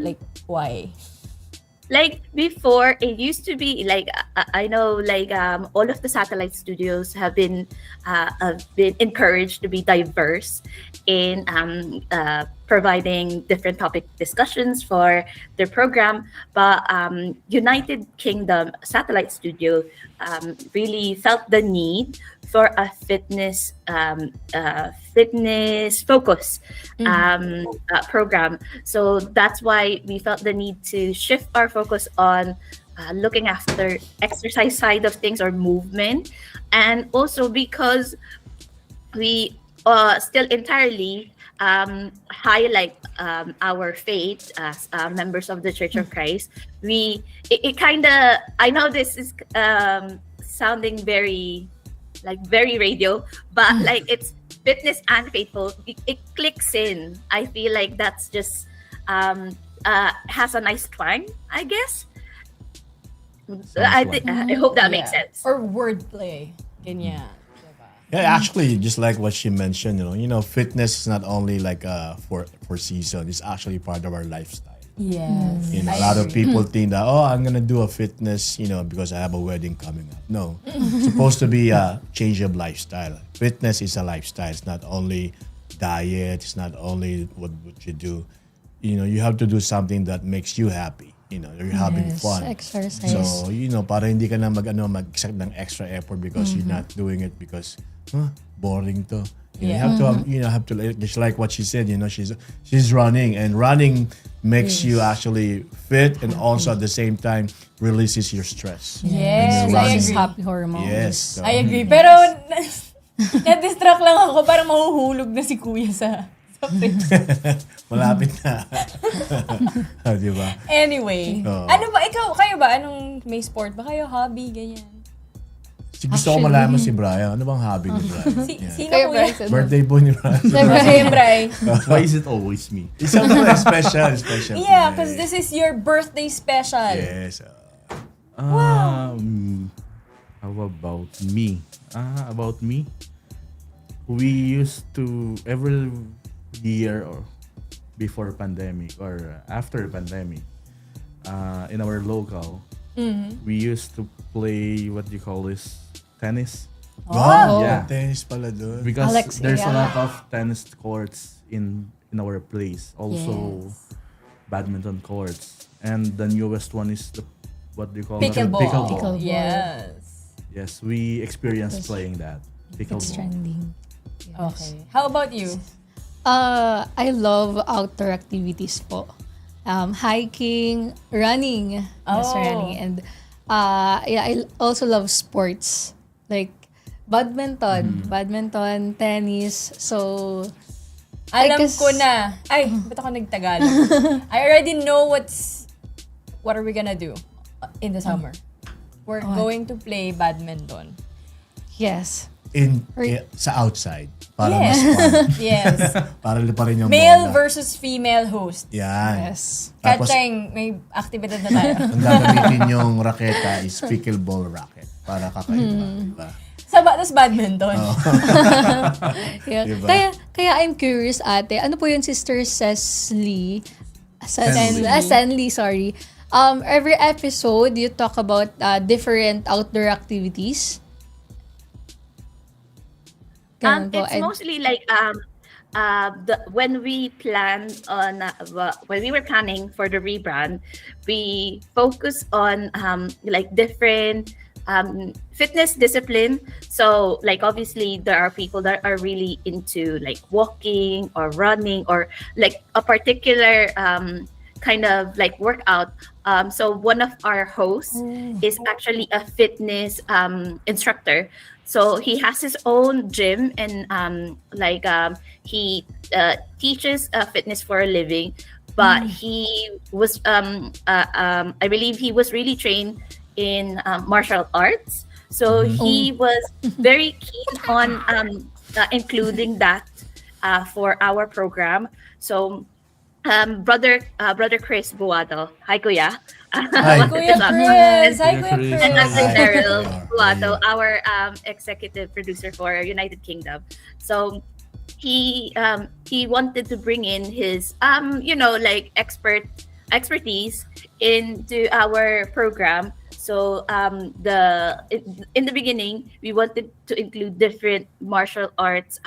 D: like, why?
G: like before, it used to be like I know like all of the satellite studios have been encouraged to be diverse in providing different topic discussions for their program. But United Kingdom Satellite Studio really felt the need for a fitness focus program. So that's why we felt the need to shift our focus on looking after exercise side of things or movement, and also because we still entirely highlight our faith as members of the Church of Christ. It kind of, I know this is sounding very radio, but like it's fitness and faithful. It clicks in. I feel like that's just has a nice twang, I guess. I hope that makes sense.
D: Or wordplay. Ganyan.
B: Yeah, actually, just like what she mentioned, fitness is not only like for season. It's actually part of our lifestyle.
D: Yes.
B: A lot of people think that, I'm gonna do a fitness, because I have a wedding coming up. No, it's supposed to be a change of lifestyle. Fitness is a lifestyle. It's not only diet. It's not only what you do. You have to do something that makes you happy. You're having fun.
E: Exercise.
B: So, para hindi ka na mag-accept ng extra effort because you're not doing it because boring to. You have to just like what she said, she's running, and running makes you actually fit, and also at the same time releases your stress.
D: Yes,
B: When you're
D: I
B: running.
D: agree.
E: Happy hormones.
B: Yes. So,
D: I agree. Pero na-distract lang ako, parang mahuhulog na si Kuya sa fridge.
B: malapit na. Di ba?
D: Anyway,
B: Oo.
D: ano ba, kayo ba, anong may sport ba kayo, hobby, ganyan?
B: Gusto ko malaman si Brian. Ano bang hobby ni Brian? Yeah.
D: Sino
E: Kayo,
D: Kuya?
E: Bryson?
B: Birthday po ni Brian.
D: Siyempre.
F: Why is it always me?
B: Isang special.
D: Yeah, because this is your birthday special.
B: Yes.
F: How about me? About me? We used to, every year or before pandemic or after pandemic, in our local, we used to play what you call this, tennis.
B: Wow.
F: Yeah.
B: Tennis pala doon.
F: Because
E: Alex,
F: there's a
E: yeah.
F: lot of tennis courts in our place. Also, badminton courts. And the newest one is the, what do you call
D: Pickleball.
F: it? Pickleball.
E: Pickleball.
D: Yes.
F: Yes, we experienced playing that.
E: It's
F: Pickleball.
E: trending.
D: Okay. How about you?
E: I love outdoor activities po. Hiking, running. Yes,
D: Oh.
E: running. And I also love sports. Like badminton, tennis. So,
D: Alam
E: guess-
D: ko na. Ay, ba't ako nagtagalog? I already know what are we gonna do in the summer. We're
E: What?
D: going to play badminton.
E: yes.
B: Sa outside. Para mas fun.
D: Yes.
B: Para pa rin yung
D: Male
B: bola.
D: versus female host.
B: Yan.
E: Yes.
B: Tapos,
D: Katching, may aktibidad na tayo.
B: ang gagamitin yung raketa is pickleball racket. Para kakaiba. Diba?
D: Tapos badminton.
E: Yeah.
B: Diba?
E: Kaya I'm curious, ate. Ano po yun, Sister Cecily?
B: Senley.
E: Senley, sorry. Every episode, you talk about different outdoor activities. Ganun po.
G: It's
E: And-
G: mostly like when we planned on when we were planning for the rebrand, we focus on like different fitness discipline. So like obviously there are people that are really into like walking or running or like a particular kind of like workout. So one of our hosts is actually a fitness instructor. So he has his own gym and he teaches fitness for a living. But he was I believe he was really trained in martial arts. So he was very keen on including that for our program. So brother Chris Buato. Hi Kuya.
B: Hi.
D: Kuya Chris! Hi, Kuya
F: Chris.
D: Chris!
G: And Dr.
B: Hi.
G: Daryl
B: Hi.
G: Buato, our executive producer for United Kingdom. So he wanted to bring in his like expert expertise into our program. So in the beginning, we wanted to include different martial arts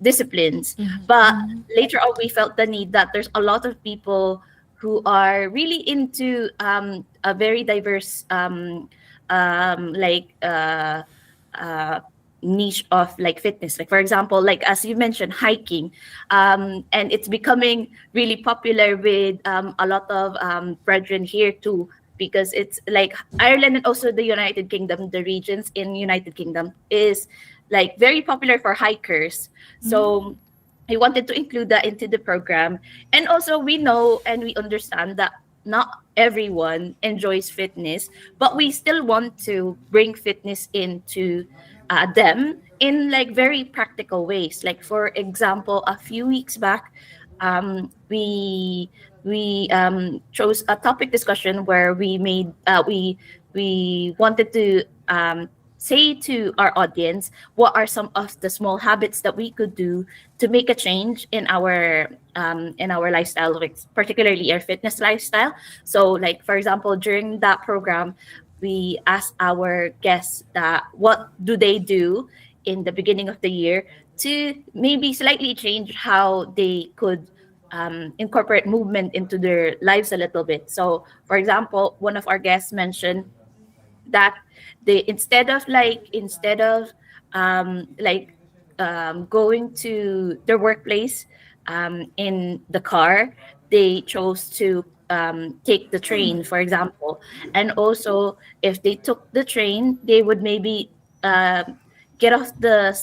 G: disciplines, but later on, we felt the need that there's a lot of people who are really into a very diverse like niche of like fitness, like for example, like as you mentioned, hiking, and it's becoming really popular with a lot of brethren here too, because it's like Ireland and also the United Kingdom, the regions in United Kingdom is like very popular for hikers. So I wanted to include that into the program. And also we know and we understand that not everyone enjoys fitness, but we still want to bring fitness into them in like very practical ways. Like for example, a few weeks back, we chose a topic discussion where we wanted to say to our audience what are some of the small habits that we could do to make a change in our lifestyle, like particularly our fitness lifestyle. So like for example, during that program, we asked our guests that what do they do in the beginning of the year to maybe slightly change how they could incorporate movement into their lives a little bit. So for example, one of our guests mentioned that they instead of going to their workplace in the car, they chose to take the train, for example. And also, if they took the train, they would maybe get off the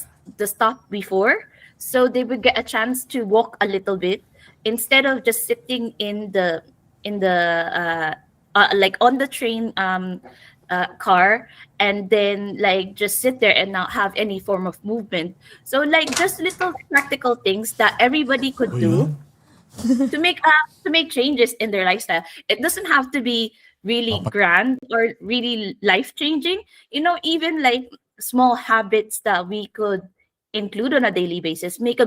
G: stop before, so they would get a chance to walk a little bit instead of just sitting in the like on the train car, and then like just sit there and not have any form of movement. So like just little practical things that everybody could do to make changes in their lifestyle. It doesn't have to be really grand or really life changing. Even like small habits that we could include on a daily basis make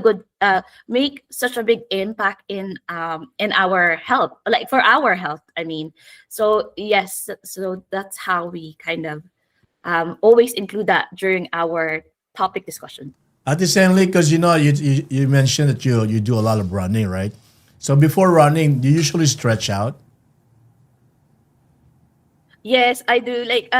G: such a big impact in our health, like for our health, I mean. So yes, so that's how we kind of always include that during our topic discussion.
B: At the same because you mentioned that you do a lot of running, right? So before running, do you usually stretch out?
G: Yes, I do. Like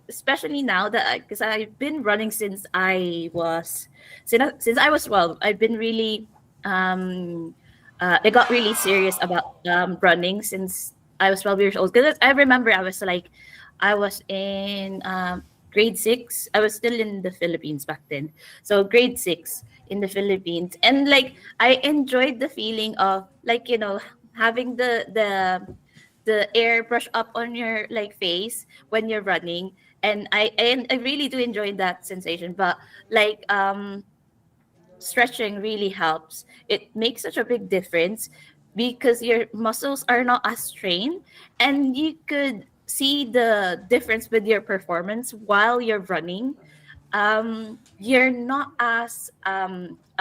G: especially now that because I've been running since I was 12. I've been really I got really serious about running since I was 12 years old. Because I remember I was in grade 6. I was still in the Philippines back then. So grade 6 in the Philippines, and like I enjoyed the feeling of having the air brush up on your like face when you're running, and I really do enjoy that sensation. But like stretching really helps. It makes such a big difference because your muscles are not as strained, and you could see the difference with your performance while you're running. You're not as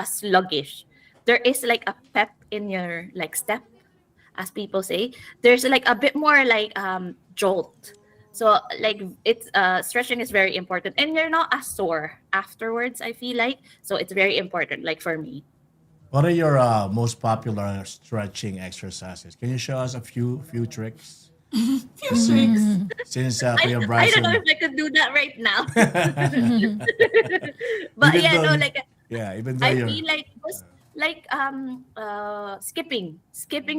G: sluggish. There is like a pep in your like step, as people say. There's like a bit more like jolt. So like it's stretching is very important, and you're not as sore afterwards, I feel like. So it's very important, like for me.
B: What are your most popular stretching exercises? Can you show us a few tricks? Since
G: I
B: Kuya
G: don't
B: Bryson,
G: know if I could do that right now. But
B: Even
G: yeah,
B: though-
G: no, like
B: even though
G: I
B: you're
G: feel like just like skipping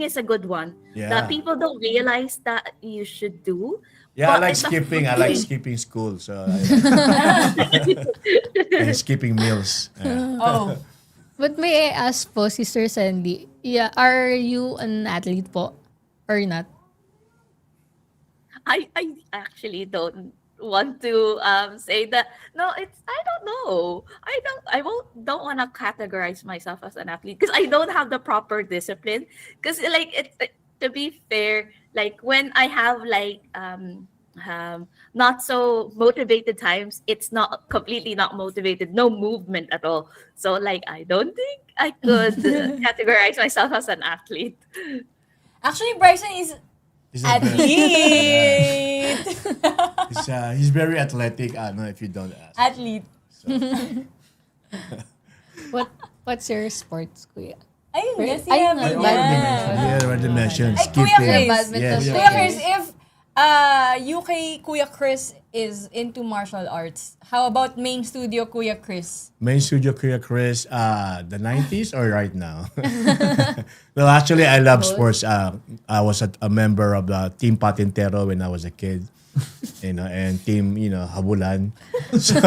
G: is a good one that people don't realize that you should do.
B: yeah, I
G: but
B: like
G: it's a
B: skipping. I
G: good
B: like
G: thing.
B: skipping school, so and skipping meals. Yeah.
D: Oh.
E: But may I ask po, Sister Sandy, are you an athlete po or not?
G: I actually don't want to say that. No, I don't know. I don't want to categorize myself as an athlete because I don't have the proper discipline. Because like to be fair, like when I have like not so motivated times, it's not completely not motivated, no movement at all. So like I don't think I could categorize myself as an athlete.
D: Actually, Bryson is
B: He's a very-
D: athlete.
B: he's very athletic. I don't know if you don't ask.
D: Athlete.
E: What's your sports, kuya?
D: Ayun nga,
E: Ayun nga,
D: sinabi
E: badminton.
D: niya.
B: Yeah, already mentioned.
D: Ay, Kuya
B: Skipping.
D: Chris.
E: Badminton.
B: Yes.
D: Kuya Chris, if UK Kuya Chris is into martial arts, how about main studio Kuya Chris?
B: Main studio Kuya Chris, the 90s or right now? No, actually, I love sports. I was a member of the Team Patintero when I was a kid. And team, Habulan. So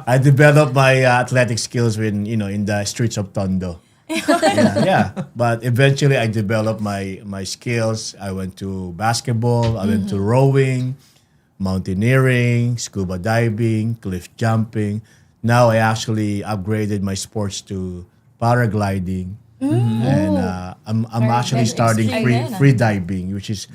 B: I developed my athletic skills in the streets of Tondo. Yeah. But eventually I developed my skills. I went to basketball, I went to rowing, mountaineering, scuba diving, cliff jumping. Now I actually upgraded my sports to paragliding. And I'm actually starting free diving, which is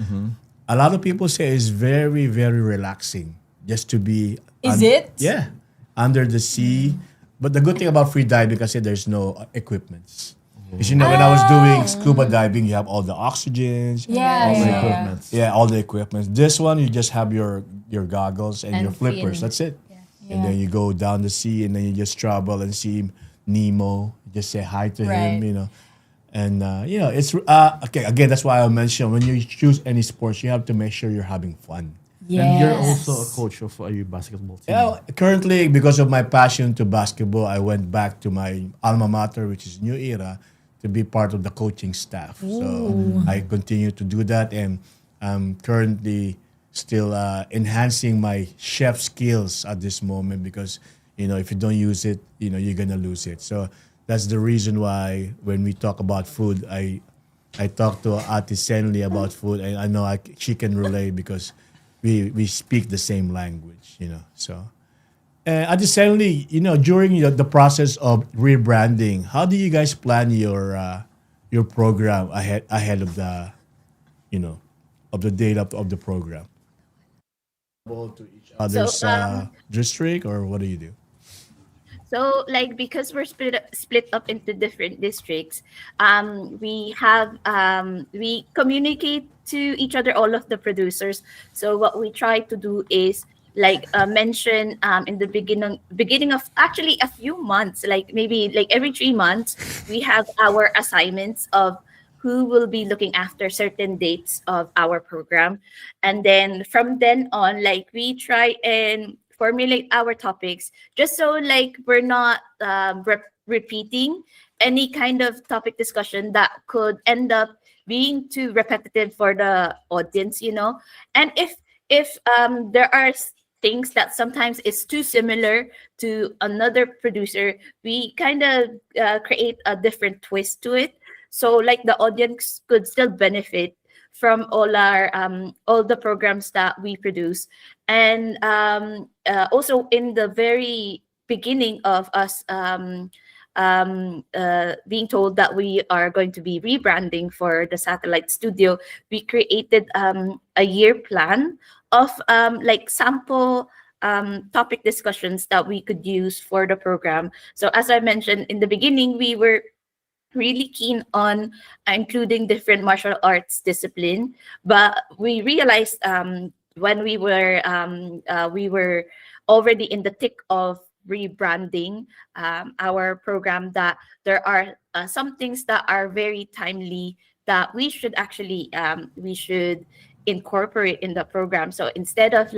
B: a lot of people say is very, very relaxing just to be
D: Is it?
B: Yeah, under the sea. But the good thing about free diving kasi there's no equipments. Because when I was doing scuba diving, you have all the oxygens, all the equipment. Yeah, all the equipment. This one, you just have your goggles and your flippers.
E: fin.
B: That's it. And then you go down the sea and then you just travel and see Nemo. Just say hi to him, And it's okay. Again, that's why I mentioned when you choose any sports, you have to make sure you're having fun.
F: And you're also a coach of a basketball team.
B: Yeah, currently, because of my passion to basketball, I went back to my alma mater, which is New Era, to be part of the coaching staff. So I continue to do that, and I'm currently still enhancing my chef skills at this moment because, if you don't use it, you're going to lose it. So that's the reason why when we talk about food, I talk to Ate Senli about food, and I know she can relate because we speak the same language, So, Ate Senli, during the process of rebranding, how do you guys plan your program ahead of the, of the date of the program? To each other's district, or what do you do?
G: So, because we're split up into different districts, we communicate to each other, all of the producers. So what we try to do is mention in the beginning of actually a few months, maybe every 3 months, we have our assignments of who will be looking after certain dates of our program, and then from then on, we try and formulate our topics just so we're not repeating any kind of topic discussion that could end up being too repetitive for the audience, and if there are things that sometimes is too similar to another producer, we kind of create a different twist to it, so the audience could still benefit from all the programs that we produce. And also in the very beginning of us being told that we are going to be rebranding for the satellite studio, we created a year plan of sample topic discussions that we could use for the program. So as I mentioned in the beginning, we were really keen on including different martial arts discipline, but we realized when we were already in the thick of rebranding our program that there are some things that are very timely that we should actually incorporate in the program. So instead of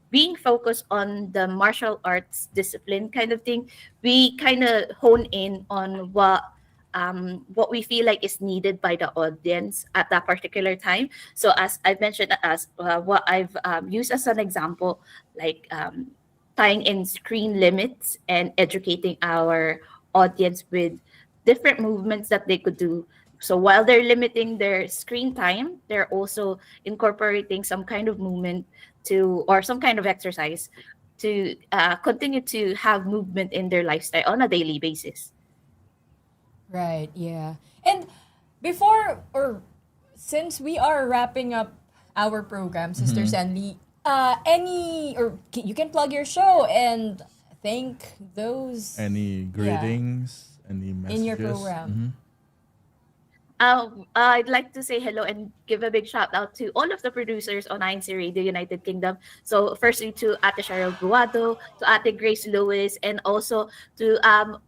G: being focused on the martial arts discipline kind of thing, we kind of hone in on what we feel is needed by the audience at that particular time. So as I've mentioned, as what I've used as an example, tying in screen limits and educating our audience with different movements that they could do. So while they're limiting their screen time, they're also incorporating some kind of movement or some kind of exercise to continue to have movement in their lifestyle on a daily basis.
D: Right, yeah. And since we are wrapping up our program, Sister Sandy, you can plug your show and thank those
F: Any greetings, any messages?
D: in your program.
G: I'd like to say hello and give a big shout out to all of the producers on INCRadio United Kingdom. So, firstly, to Ate Cheryl Buado, to Ate Grace Lewis, and also to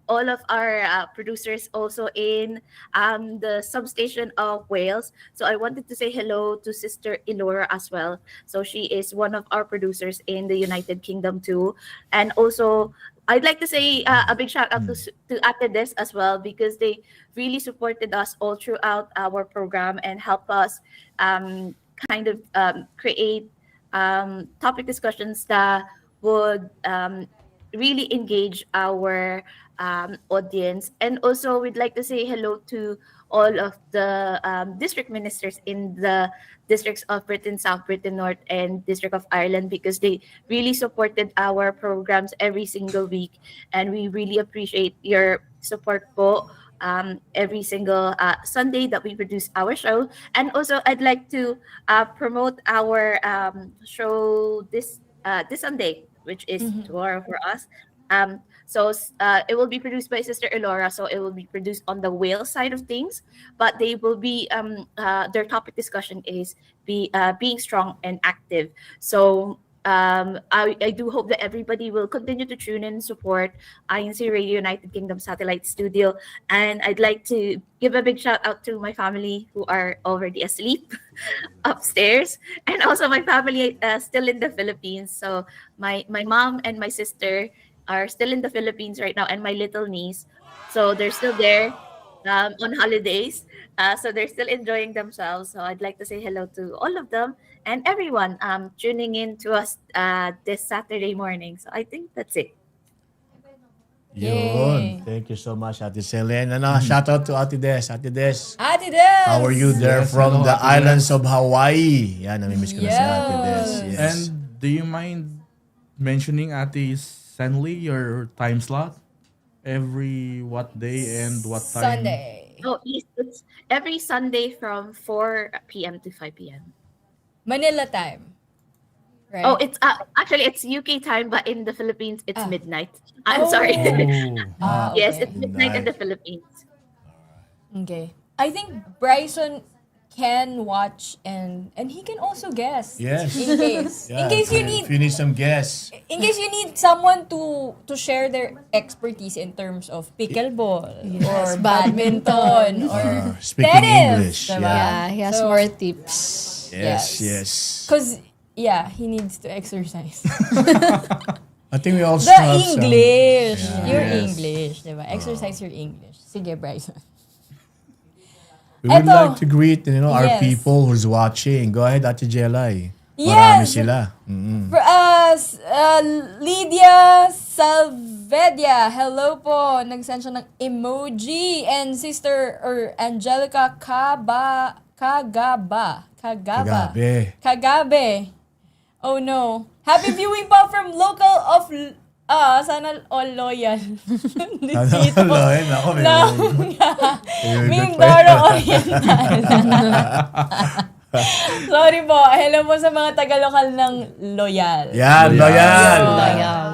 G: all of our producers also in the substation of Wales. So, I wanted to say hello to Sister Elora as well. So, she is one of our producers in the United Kingdom too. And also, I'd like to say a big shout out to Ate Des as well, because they really supported us all throughout our program and help us kind of create topic discussions that would really engage our audience. And also, we'd like to say hello to all of the district ministers in the districts of Britain South, Britain North, and District of Ireland, because they really supported our programs every single week. And we really appreciate your support po every single Sunday that we produce our show. And also, I'd like to promote our show this Sunday, which is tomorrow for us. It will be produced by Sister Elora, so it will be produced on the Wales side of things, but they will be their topic discussion is being strong and active. So I do hope that everybody will continue to tune in and support INCRadio United Kingdom Satellite Studio. And I'd like to give a big shout out to my family who are already asleep upstairs, and also my family still in the Philippines. So my mom and my sister are still in the Philippines right now, and my little niece. So they're still there on holidays. So they're still enjoying themselves. So I'd like to say hello to all of them and everyone tuning in to us this Saturday morning. So I think that's it.
B: Yun. Thank you so much, Ate Selene. Shout out to Ate Des. Ate Des,
D: Ate Des!
B: how are you there
F: Yes,
B: from
F: hello,
B: the
F: Ate
B: islands
F: Des.
B: of Hawaii? Yan, namimiss ko na si Ate Des.
D: Yes.
B: Yes.
F: And do you mind mentioning Ate Senli, your time slot? Every what day and what time?
D: Sunday.
G: Oh, yes, it's every Sunday from 4 p.m. to 5 p.m.
D: Manila time. Right?
G: Oh, it's actually it's UK time, but in the Philippines it's midnight. I'm
D: Oh.
G: sorry.
B: Oh.
G: Yes,
D: okay.
G: it's midnight in the Philippines.
D: Okay. I think Bryson can watch and he can also guess.
B: Yes.
D: In case.
B: Yeah,
D: In case you
B: if
D: need
B: you need some guests.
D: someone to share their expertise in terms of pickleball or badminton or
B: Speaking
D: tennis.
B: English.
D: diba?
E: Yeah, he has
D: So,
E: more tips.
B: Yes.
D: Because, he needs to exercise.
B: I think we also
D: The
B: have some-
D: English.
B: Yeah.
D: Your
F: Yes.
D: English, diba? Exercise your English. Sige, Bryson.
B: We would
D: Eto.
B: like to greet our
D: Yes.
B: people who's watching. Go ahead, Ate Jelay.
D: Yes.
B: Marami sila. Mm-mm.
D: Lydia Salvedia, hello po. Nagsend siya ng emoji. And Sister Angelica Kagabe. Oh no. Happy viewing po from local of sana all loyal. Dito.
B: Loyal ako, may
D: Mindoro Oriental. Sorry po. Hello po sa mga taga-lokal ng loyal.
B: Yan, loyal.
E: Loyal.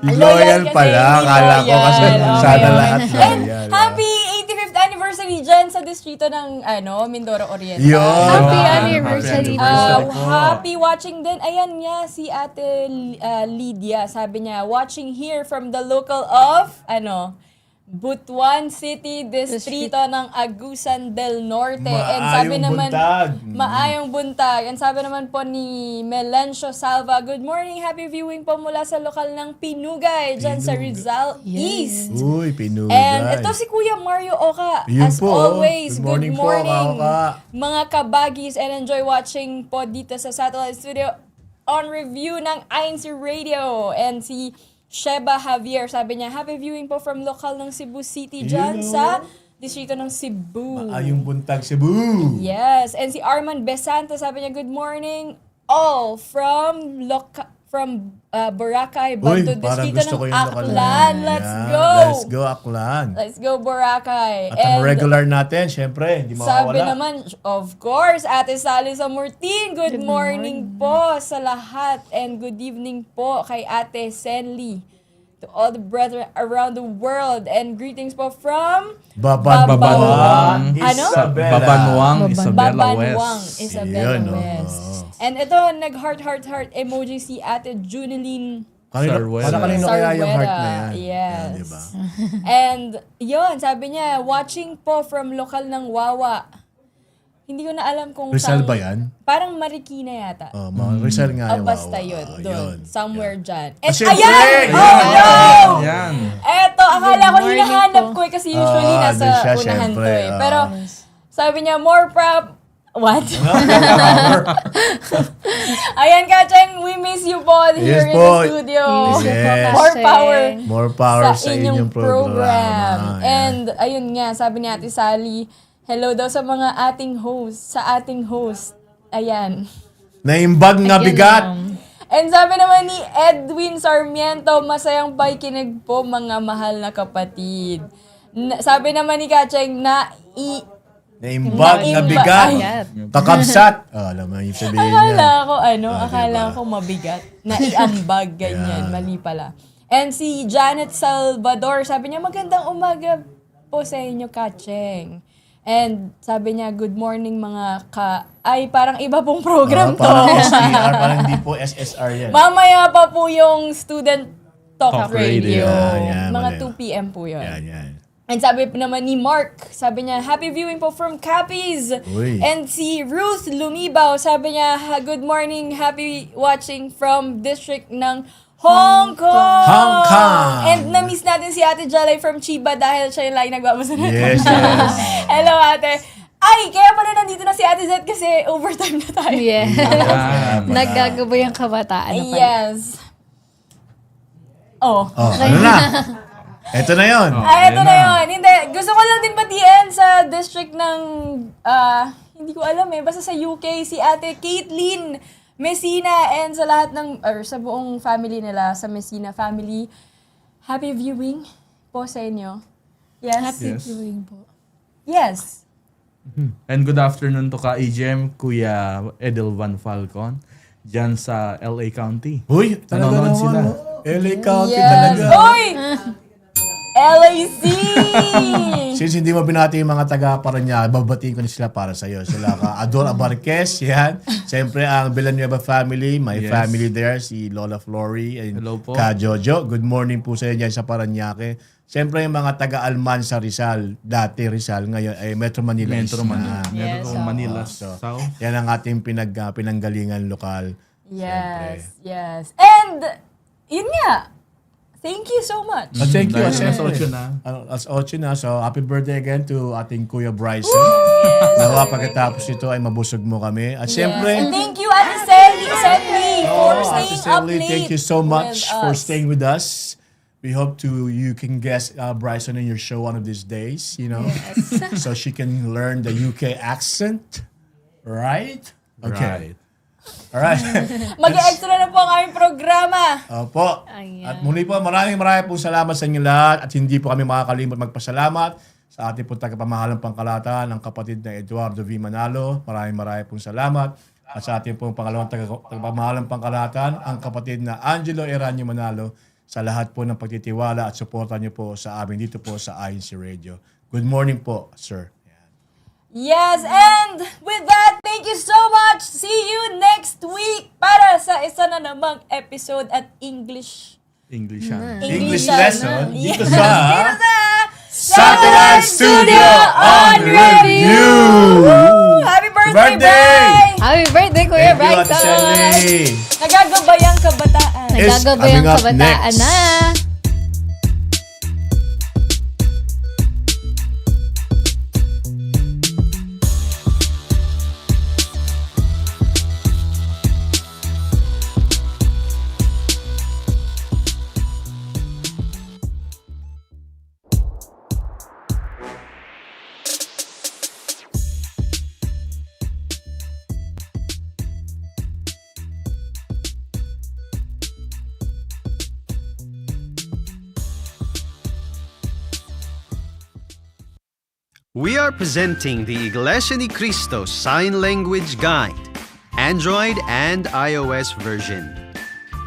B: Loyal
D: kasi,
B: pala.
D: hindi
B: Akala ko kasi
D: loyal.
B: sana
D: Okay.
B: lahat
D: And
B: loyal.
D: happy 85th anniversary dyan sa distrito ng Mindoro Oriental.
B: Yun.
E: Happy
F: Happy
E: anniversary.
F: anniversary po.
D: Happy watching din. Ayan nga, si Ate Lydia. Sabi niya, watching here from the local of, Butuan City, distrito ng Agusan del Norte. And sabi
B: Maayong
D: naman,
B: buntag.
D: maayong buntag. And sabi naman po ni Melencio Salva, good morning, happy viewing po mula sa lokal ng Pinugay, dyan sa Rizal East.
B: Uy, pinugay.
D: And ito si Kuya Mario Oka.
B: Yun
D: As
B: po,
D: always,
B: good morning
D: good
B: po,
D: morning,
B: Oka.
D: mga kabagis, and enjoy watching po dito sa Satellite Studio on review ng INCRadio. And si Sheba Javier, sabi niya, happy viewing po from local ng Cebu City dyan sa distrito ng Cebu.
B: Maayong buntag, Cebu.
D: Yes. And si Arman Besanta, sabi niya, good morning all from Boracay,
B: Uy,
D: Banto,
B: parang
D: distrito
B: gusto ko
D: ng
B: yung lokal na
D: Aklan.
B: yan.
D: Let's
B: Yan,
D: go!
B: Let's go, Aklan.
D: Let's go, Boracay.
B: At ang regular natin, syempre, hindi
D: Sabi
B: mawawala.
D: naman, of course, Ate Sally Samortin, good morning po sa lahat. And good evening po kay Ate Senli. to all the brethren around the world. And greetings po from
B: Babanwang
D: Ano?
F: Babanwang Isabela
D: Babanwang
F: West.
D: Isabela
B: Yun,
D: West. And ito, nag-heart emoji si Ate Juneline
B: Kanino kaya yung heart na yan?
D: Yes.
B: Yan, diba?
D: And yun, sabi niya, watching po from lokal ng Wawa. Hindi ko na alam kung
B: Rizal ba yan?
D: Parang Marikina yata.
B: Oh, Rizal nga yung
D: Basta
B: Wawa.
D: yun,
B: Oh,
D: doon. Somewhere dyan.
B: Ah,
D: And
B: syempre!
D: ayan! Oh
B: Ayan!
D: no!
F: Yan.
D: Eto, akala ko
E: Good morning
D: hinahanap
E: po.
D: ko kasi usually
B: Ah,
D: nasa
B: doon siya,
D: unahan
B: syempre.
D: to eh.
B: Ah.
D: Pero sabi niya, more proud. What? Ayan, Kacheng, we miss you po here
B: Yes
D: in
B: po.
D: the studio.
B: Yes.
D: More power.
B: More power sa inyong program.
D: And ayun nga, sabi ni Ate Sally, hello daw sa mga ating host, Ayan.
B: Naimbag nga bigat.
D: And sabi naman ni Edwin Sarmiento, masayang pakikinig po mga mahal na kapatid. Sabi naman ni Kacheng,
B: Naimbag nga
D: Naimba-
B: bigat.
E: Ay.
B: Kakabsat. Alam mo yung sabihin
D: akala
B: niya.
D: ko akala ko mabigat. Naiambag, ganyan. Mali pala. And si Janet Salvador, sabi niya, magandang umaga po sa inyo, Kacheng. And sabi niya, good morning mga Ay, parang iba pong program to.
B: Parang STR, parang hindi po SSR yan.
D: Mamaya pa po yung Student Talk,
F: Talk
D: Radio.
F: Radio.
B: Yan,
D: Mga
B: mali.
D: 2 p.m. po yun.
B: Yan.
D: And sabi naman ni Mark, sabi niya, happy viewing po from Capiz.
B: Uy.
D: And si Ruth Lumibaw, sabi niya, good morning, happy watching from district ng Hong Kong.
B: Hong Kong.
D: And na-miss natin si Ate Jalay from Chiba dahil siya yung lagi nagbabasa natin.
B: Yes.
D: Hello, Ate. Ay, kaya pala nandito na si Ate Z kasi overtime na tayo.
E: Yes.
F: Yan.
E: Naggagabay ang kabataan na pala.
D: Yes. Oh.
B: Ano na? Ito na yun.
D: Ito na yun. Hindi, gusto ko lang din batiin sa district ng, hindi ko alam basta sa UK, si Ate Caitlin Messina and sa lahat ng, or sa buong family nila, sa Messina family. Happy viewing po sa inyo. Yes?
E: Happy
F: Yes.
E: viewing po.
D: Yes.
F: And good afternoon to ka EJM, Kuya Edelvan Falcon, dyan sa LA County.
B: Uy, talaga
F: Nanonood
B: naman.
F: sila.
B: LA County
D: Yes.
B: talaga.
D: Oy! LAC!
B: Since hindi mo binati yung mga taga Parañaque, babatiin ko na sila para sa'yo. Sila ka Ador Abarquez, yan. Siyempre, ang Villanueva family, my
F: Yes.
B: family there, si Lola Flory and
F: Hello po.
B: Ka Jojo. Good morning po sa inyo dyan sa Parañaque. Siyempre, yung mga taga Almansa Rizal, dati Rizal, ngayon ay Metro Manila.
F: Metro
B: is
F: Manila.
B: na.
F: Metro Manila
B: So,
F: South.
B: yan ang ating pinanggalingan lokal.
D: Yes. And, yun nga. Thank you so much.
B: Thank you.
F: Dahil
B: Siyempre.
F: nasa 8 na.
B: As 8 na. So, happy birthday again to ating Kuya Bryson. Nawa pagkatapos ito ay mabusog mo kami. At
D: And
B: siyempre,
D: thank you, Ate Sandy, for
B: Ate
D: staying up
B: Sally,
D: late.
B: thank you so much
D: with
B: for
D: us.
B: staying with us. We hope you can guest Bryson in your show one of these days, so she can learn the UK accent, right? Okay.
F: Right.
B: All right.
D: Mag-extra na po ang aming programa.
B: Opo.
E: Ayan.
B: At muli po, maraming pong salamat sa inyo lahat at hindi po kami makakalimot magpasalamat sa ating po tagapamahalang pangkalahatan ng kapatid na Eduardo V. Manalo. Maraming pong salamat. At sa ating pong pangalawang tagapamahalang pangkalahatan, ang kapatid na Angelo Eranio Manalo, sa lahat po ng pagtitiwala at suporta niyo po sa amin dito po sa INCRadio. Good morning po, sir.
D: Yes, and with that, thank you so much. See you next week para sa isa na namang episode at English
B: English lesson dito
D: Yes,
B: sa
D: dito sa
B: Satellite Studio on Review!
D: Happy birthday,
B: Birthday!
D: Bri!
E: Happy birthday, Kuya
B: Thank you, Ate
E: Bryson!
B: Sally.
D: Nagagabay ang kabataan.
B: Yes,
E: Nagagabay ang
B: coming up
E: kabataan
B: next.
E: na.
J: We are presenting the Iglesia ni Cristo Sign Language Guide, Android and iOS version.